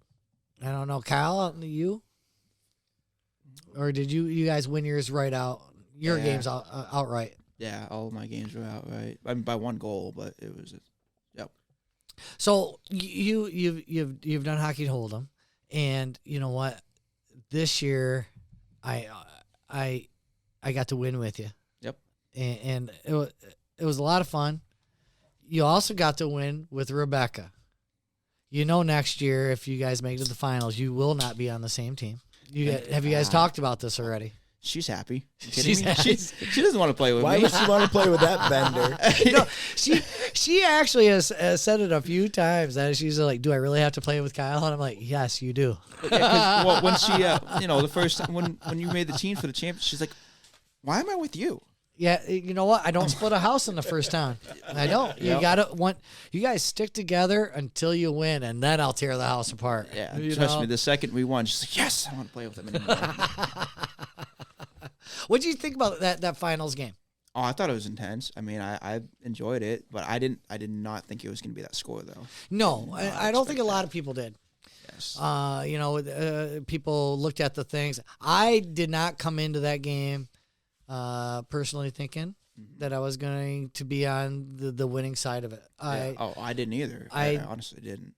I don't know, Kyle, you? Or did you guys win yours right out? Your Yeah. games outright. Yeah, all of my games were outright. I mean, by 1 goal, but it was. Yep. So you've done hockey hold'em, and you know what? This year, I got to win with you. Yep. And it was a lot of fun. You also got to win with Rebecca. You know, next year if you guys make it to the finals, you will not be on the same team. Have you guys talked about this already? She's happy. You kidding She's me? happy. She doesn't want to play with Why me. would she want to play with that vendor? You know, she actually has said it a few times that she's like, "Do I really have to play with Kyle?" And I'm like, "Yes, you do." Yeah, 'cause, well, when she, the first when you made the team for the champion, she's like, "Why am I with you?" Yeah, you know what? I don't split a house in the first town. I don't. You you guys stick together until you win, and then I'll tear the house apart. Yeah, You trust know? me. The second we won, she's like, "Yes, I want to play with him anymore." What do you think about that finals game? Oh, I thought it was intense. I mean, I enjoyed it, but I did not think it was going to be that score though. No, I don't think a lot of people did. Yes. People looked at the things. I did not come into that game personally thinking that I was going to be on the winning side of it. I didn't either. I honestly didn't.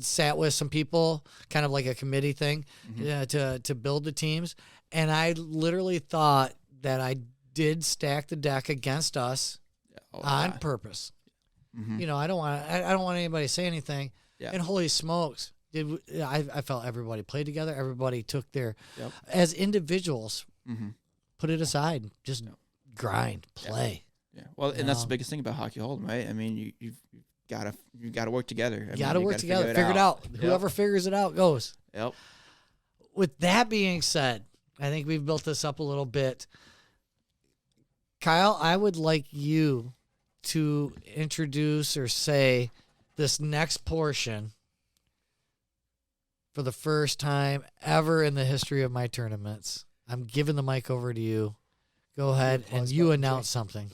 Sat with some people, kind of like a committee thing, to build the teams, and I literally thought that I did stack the deck against us on purpose. Mm-hmm. You know, I don't want anybody to say anything. Yeah. And holy smokes, I felt everybody played together. Everybody took their Yep. as individuals. Mm-hmm. Put it aside. Just grind, play. Yeah. Well, and that's the biggest thing about hockey hold'em, right? I mean, you gotta work together. You got to work together. Figure it out. Yep. Whoever figures it out goes. Yep. With that being said, I think we've built this up a little bit. Kyle, I would like you to introduce or say this next portion for the first time ever in the history of my tournaments. I'm giving the mic over to you. Go ahead and you announce something.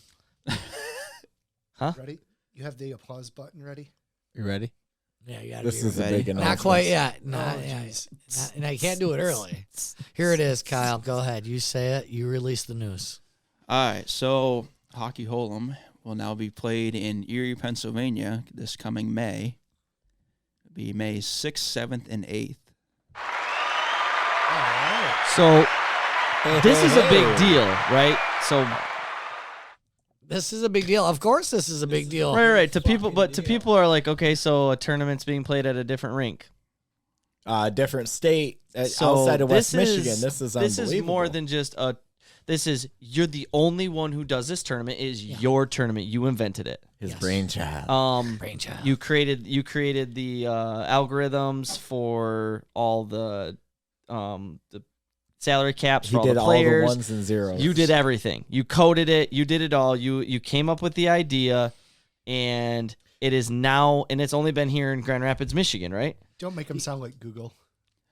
Huh? Ready? You have the applause button ready? You ready? Yeah, you got to This be is a ready. big announcement. Not quite yet. Not, Oh, yeah, jeez. and I can't do it early. Here it is, Kyle. Go ahead. You say it. You release the news. All right. So hockey hold'em will now be played in Erie, Pennsylvania this coming May. It'll be May 6th, 7th, and 8th. So this is a big deal, right? So This is a big deal. Of course, this is a big deal. Right. To people, but to people are like, okay, so a tournament's being played at a different rink. Different state So outside of West this is- Michigan. This is unbelievable. This is more than just a. This is you're the only one who does this tournament. It is your tournament. You invented it. his brainchild. Brainchild. You created the algorithms for all the salary caps He for all did the all players. the ones and zeros. You did everything. You coded it. You did it all. You came up with the idea, and it is now. And it's only been here in Grand Rapids, Michigan, right? Don't make them sound like Google.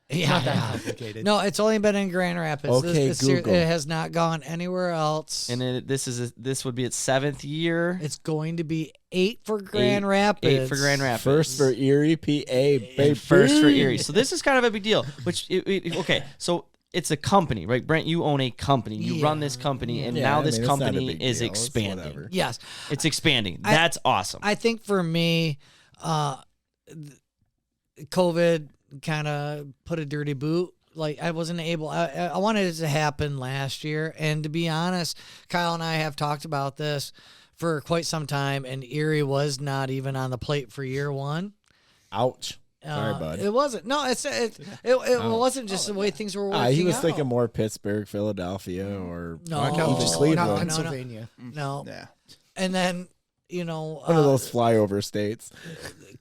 Yeah. Not that complicated. No, it's only been in Grand Rapids. Okay, Google. It has not gone anywhere else. And this would be its 7th year. It's going to be 8 for Grand Rapids. 8 for Grand Rapids. First for Erie, PA, baby. And first for Erie. So this is kind of a big deal. Okay, so it's a company, right? Brent, you own a company. You run this company, and now this it's not a company big is deal. It's expanding. whatever. Yes. It's expanding. That's awesome. I think for me, COVID kind of put a dirty boot. Like I wasn't able. I wanted it to happen last year, and to be honest, Kyle and I have talked about this for quite some time, and Erie was not even on the plate for year one. Ouch. Sorry, bud. It wasn't. No, it wasn't just the way things were working. He was out. thinking more Pittsburgh, Philadelphia, or No, even no, Cleveland. no. Pennsylvania. No, Yeah. and then One of those flyover states.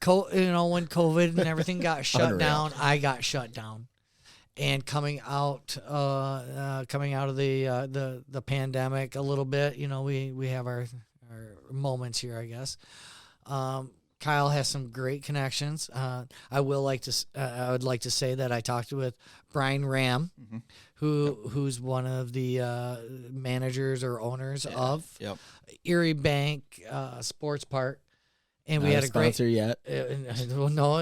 when COVID and everything got shut Unreal. down, I got shut down. And coming out of the pandemic a little bit, we have our moments here, I guess. Kyle has some great connections. I would like to say that I talked with Brian Ram, who's one of the managers or owners of Erie Bank Sports Park. And we Not had a a great sponsor yet. no,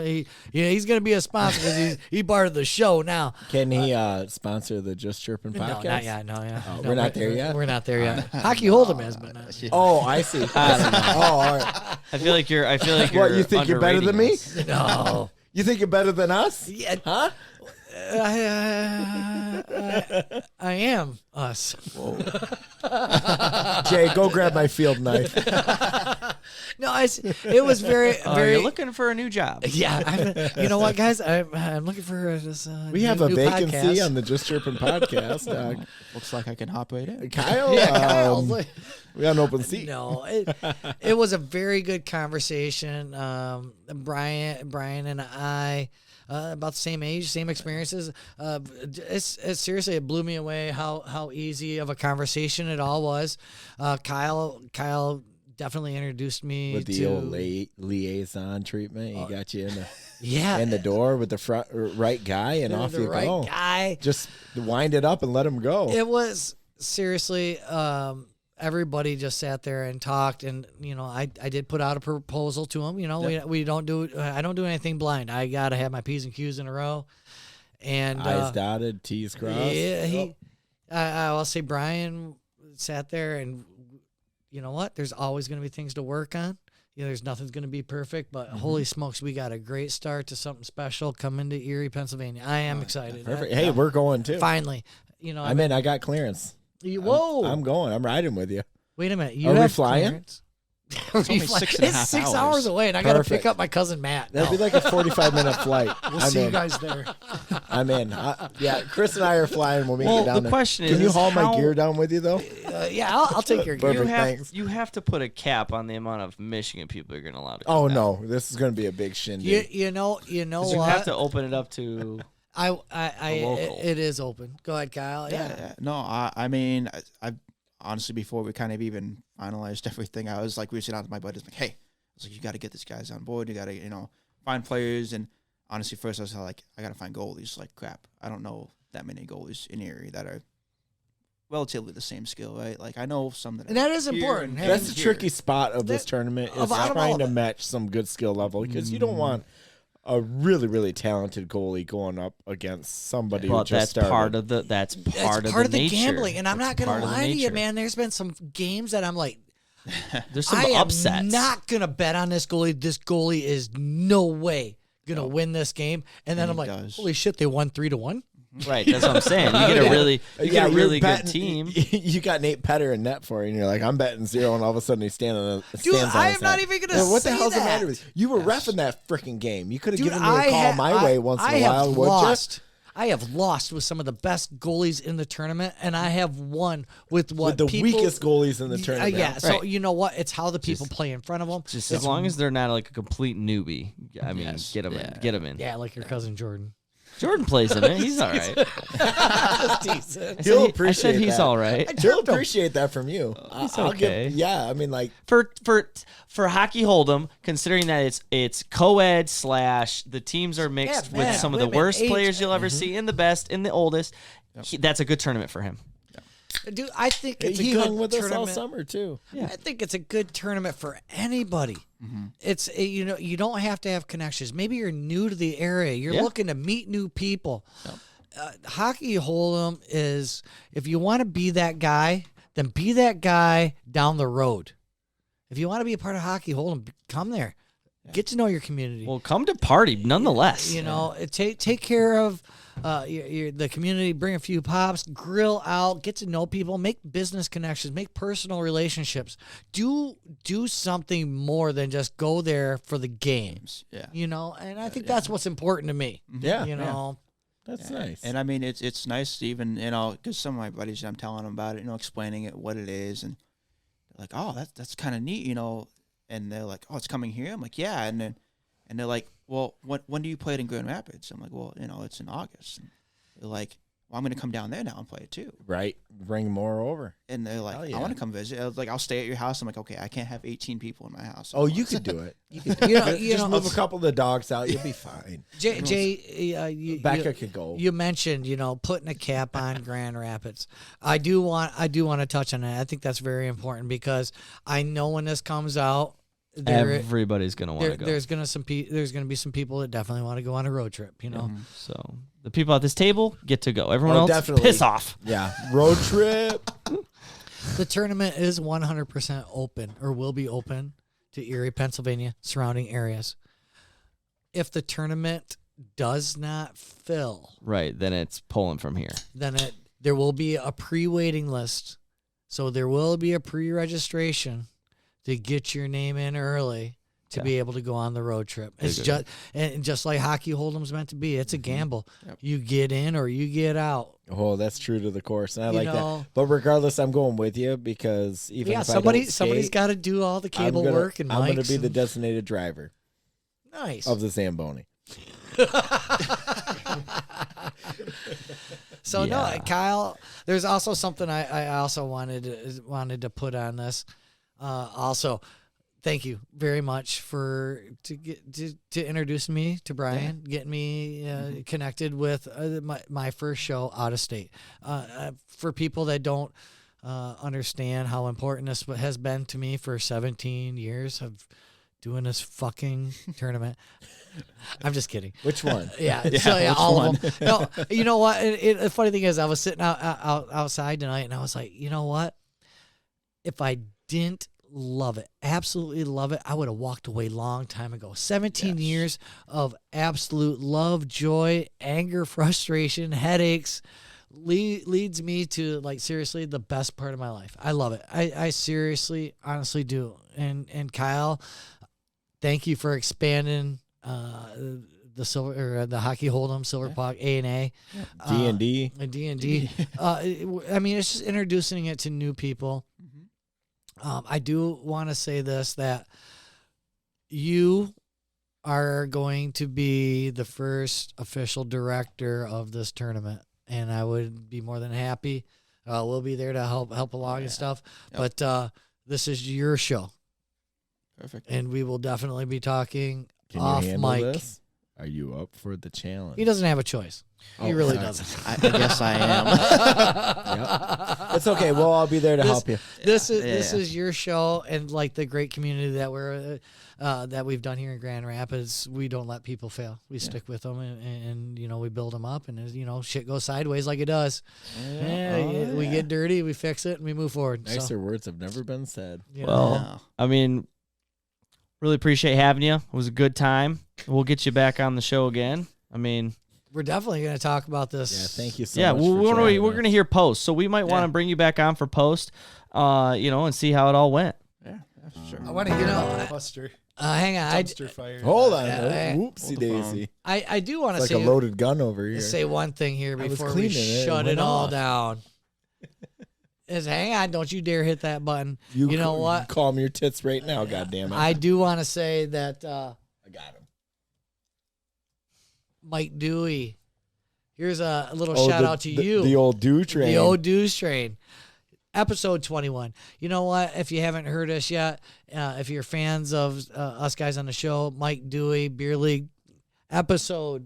he's going to be a sponsor because he's part of the show now. Can he sponsor the Just Chirpin podcast? No, not yet. No, yeah. Oh, No, we're not there yet? We're not there yet. Hockey Hold'em is, but not. Oh, I see. All right. I feel like you're. What, you think you're better than me? underrating us. No. You think you're better than us? Yeah, Huh? I am us. Jay, go grab my field knife. No, it was very. You're looking for a new job. Yeah, you know what, guys? I'm looking for this. We have a new vacancy podcast. on the Just Chirpin podcast. Looks like I can hop right in. Kyle, Yeah, Kyle. we got an open seat. No, it was a very good conversation. Brian and I, about the same age, same experiences. It's seriously, it blew me away how easy of a conversation it all was. Kyle definitely introduced me With the to old liaison treatment, he got you in the door with the front right guy, and off the you right go. guy. Just wind it up and let him go. It was seriously. Everybody just sat there and talked, and I did put out a proposal to him. We don't do. I don't do anything blind. I gotta have my P's and Q's in a row, and Eyes dotted, T's crossed. yeah, I'll say Brian sat there, and you know what? There's always going to be things to work on. There's nothing's going to be perfect, but holy smokes, we got a great start to something special coming to Erie, Pennsylvania. I am excited. Perfect. Hey, we're going too. Finally, I'm in. I got clearance. Whoa! I'm going. I'm riding with you. Wait a minute. Are we have flying? clearance? It's only 6.5 It's 6 hours. hours away, and I got to pick Perfect. up my cousin Matt. That'll be like a 45-minute flight. We'll I'm see in. you guys there. I'm in. Yeah, Chris and I are flying when we Well, get down the there. question Can is you haul my how- gear down with you though? Yeah, I'll take your gear. Perfect. Thanks. You have to put a cap on the amount of Michigan people you're going to allow to. Oh come no, this is going to be a big shindig. You know 'Cause you what? have to open it up to. local. It is open. Go ahead, Kyle. Yeah. No, I mean, I honestly, before we kind of even finalized everything, I was like reaching out to my buddies, like, hey, I was like, you got to get these guys on board. You got to, find players. And honestly, first I was like, I got to find goalies. Like, crap, I don't know that many goalies in Erie that are relatively the same skill, right? Like, I know some that. And that is here important. and Hey, That's the here. tricky spot of this tournament is out of trying all- to match some good skill level because you don't want a really, really talented goalie going up against somebody who But just that's started. part of the. That's Part part of the nature. gambling, and I'm That's not gonna part of the lie to you, nature. man. There's been some games that I'm like, There's some I am upsets. not gonna bet on this goalie. This goalie is no way gonna win this game. And then And I'm he like, does. holy shit, they won 3-1. Right, that's what I'm saying. You get a really, you get a you're really good betting- team. You got Nate Petter in net for you, and you're like, I'm betting 0, and all of a sudden he's standing. Dude, stands on I his am not side. even gonna What the say hell's the that. matter with you? You were reffing that freaking game. You could have Dude, given me a call my way once in a while, would lost. I have lost with some of the best goalies in the tournament, and I have won with what With the people, weakest goalies in the tournament. Yeah, so Right. you know what? It's how the people play in front of them. Just as long as they're not like a complete newbie. I mean, get them in. Get them in. Yeah, like your cousin Jordan. Jordan plays in it. He's all right. He'll I appreciate said he's that. all right. He'll appreciate that from you. He's I'll okay. Yeah, I mean, like, For hockey hold'em, considering that it's co-ed / the teams are mixed Yeah, with man, some of the women, worst age- players you'll ever see and the best and the oldest. That's a good tournament for him. Dude, I think it's he a good hung with us all tournament. summer too. I think it's a good tournament for anybody. It's you don't have to have connections. Maybe you're new to the area. You're looking to meet new people. Hockey hold'em is if you want to be that guy, then be that guy down the road. If you want to be a part of hockey hold'em, come there. Get to know your community. Well, come to party nonetheless. You know, take care of the community. Bring a few pops, grill out, get to know people, make business connections, make personal relationships. Do something more than just go there for the games. Yeah. You know, and I think that's what's important to me. Yeah, You know, that's nice. And I mean, it's nice to even, because some of my buddies, I'm telling them about it, explaining it, what it is, and they're like, oh, that's kind of neat, and they're like, oh, it's coming here? I'm like, yeah, and they're like, well, when do you play it in Grand Rapids? I'm like, well, it's in August. And they're like, well, I'm going to come down there now and play it too. Right, bring more over. And they're like, Hell yeah. I want to come visit. I was like, I'll stay at your house. I'm like, okay, I can't have 18 people in my house. Oh, you could do it. You could you move a couple of the dogs out. You'll be fine. Jay, Becca could go. You mentioned, putting a cap on Grand Rapids. I do want to touch on that. I think that's very important because I know when this comes out, Everybody's gonna want to go. There's gonna be some people that definitely want to go on a road trip. So the people at this table get to go. Everyone else, definitely. piss off. Yeah, road trip. The tournament is 100% open or will be open to Erie, Pennsylvania, surrounding areas. If the tournament does not fill, Right, then it's pulling from here. then there will be a pre-waiting list. So there will be a pre-registration to get your name in early to be able to go on the road trip. It's just like hockey hold'em's meant to be. It's a gamble. Yep. You get in or you get out. Oh, that's true to the course, and I You like know- that. But regardless, I'm going with you because even if somebody's I don't skate, got to do all the cable I'm gonna, work and I'm going to mics be the and- designated driver nice. of the Zamboni. So no, Yeah. Kyle. There's also something I also wanted to put on this. Also, thank you very much to introduce me to Brian, get me connected with my first show out of state. For people that don't understand how important this has been to me for 17 years of doing this fucking tournament. I'm just kidding. Which one? Yeah, all of them. No, you know what? The funny thing is, I was sitting outside tonight, and I was like, you know what? If I didn't love it, absolutely love it, I would have walked away long time ago. 17 years of absolute love, joy, anger, frustration, headaches leads me to, like, seriously the best part of my life. I love it. I seriously, honestly do. And Kyle, thank you for expanding the hockey hold'em, silver puck, A&A, D&D. D&D. I mean, it's just introducing it to new people. I do want to say this, that you are going to be the first official director of this tournament, and I would be more than happy. We'll be there to help along and stuff. Yep. But this is your show. Perfect. And we will definitely be talking Can off you handle mic. this? Are you up for the challenge? He doesn't have a choice. He Oh, really sorry. doesn't. I guess I am. Yep. It's okay. Well, I'll be there to help you. This is your show, and like the great community that we've done here in Grand Rapids, we don't let people fail. We stick with them, and we build them up, and shit goes sideways like it does. We get dirty, we fix it, and we move forward. Nicer words have never been said. Well, I mean, really appreciate having you. It was a good time. We'll get you back on the show again. I mean, we're definitely going to talk about this. Yeah, thank you so Yeah, much. we're gonna hear post, so we might want to bring you back on for post, and see how it all went. Yeah, sure. I want to hear about the cluster. Hang on. Dumpster fire. Hold on. Yeah, Whoopsie daisy. I do want It's to like a loaded gun over here. say one thing here I was before we cleaning it and shut it it went all off. down. Is hang on, don't you dare hit that button. You know what? Calm your tits right now, goddammit. I do want to say that I got him. Mike Dewey. Here's a little shout out to you. The old Dew train. The old Dews train. Episode 21. You know what? If you haven't heard us yet, if you're fans of us guys on the show, Mike Dewey, Beer League, episode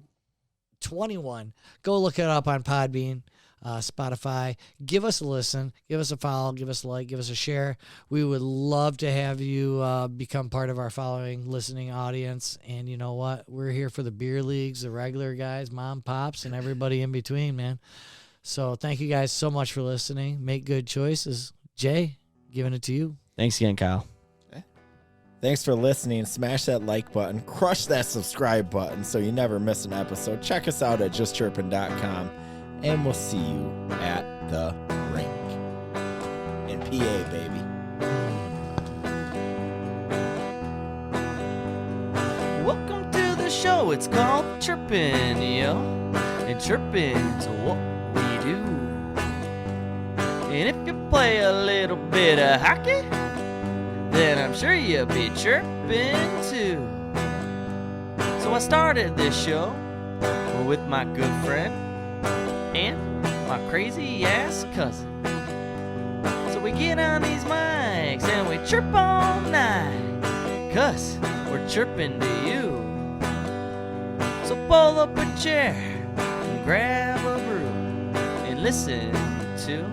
21, go look it up on Podbean, Spotify. Give us a listen. Give us a follow. Give us a like. Give us a share. We would love to have you become part of our following listening audience. And you know what? We're here for the beer leagues, the regular guys, mom, pops, and everybody in between, man. So thank you guys so much for listening. Make good choices. Jay, giving it to you. Thanks again, Kyle. Thanks for listening. Smash that like button. Crush that subscribe button so you never miss an episode. Check us out at justchirpin.com. And we'll see you at the rink. In PA, baby. Welcome to the show. It's called Chirpin, yo. And chirpin's what we do. And if you play a little bit of hockey, then I'm sure you'll be chirping too. So I started this show with my good friend and my crazy ass cousin. So we get on these mics and we chirp all night, 'cause we're chirping to you. So pull up a chair and grab a brew and listen to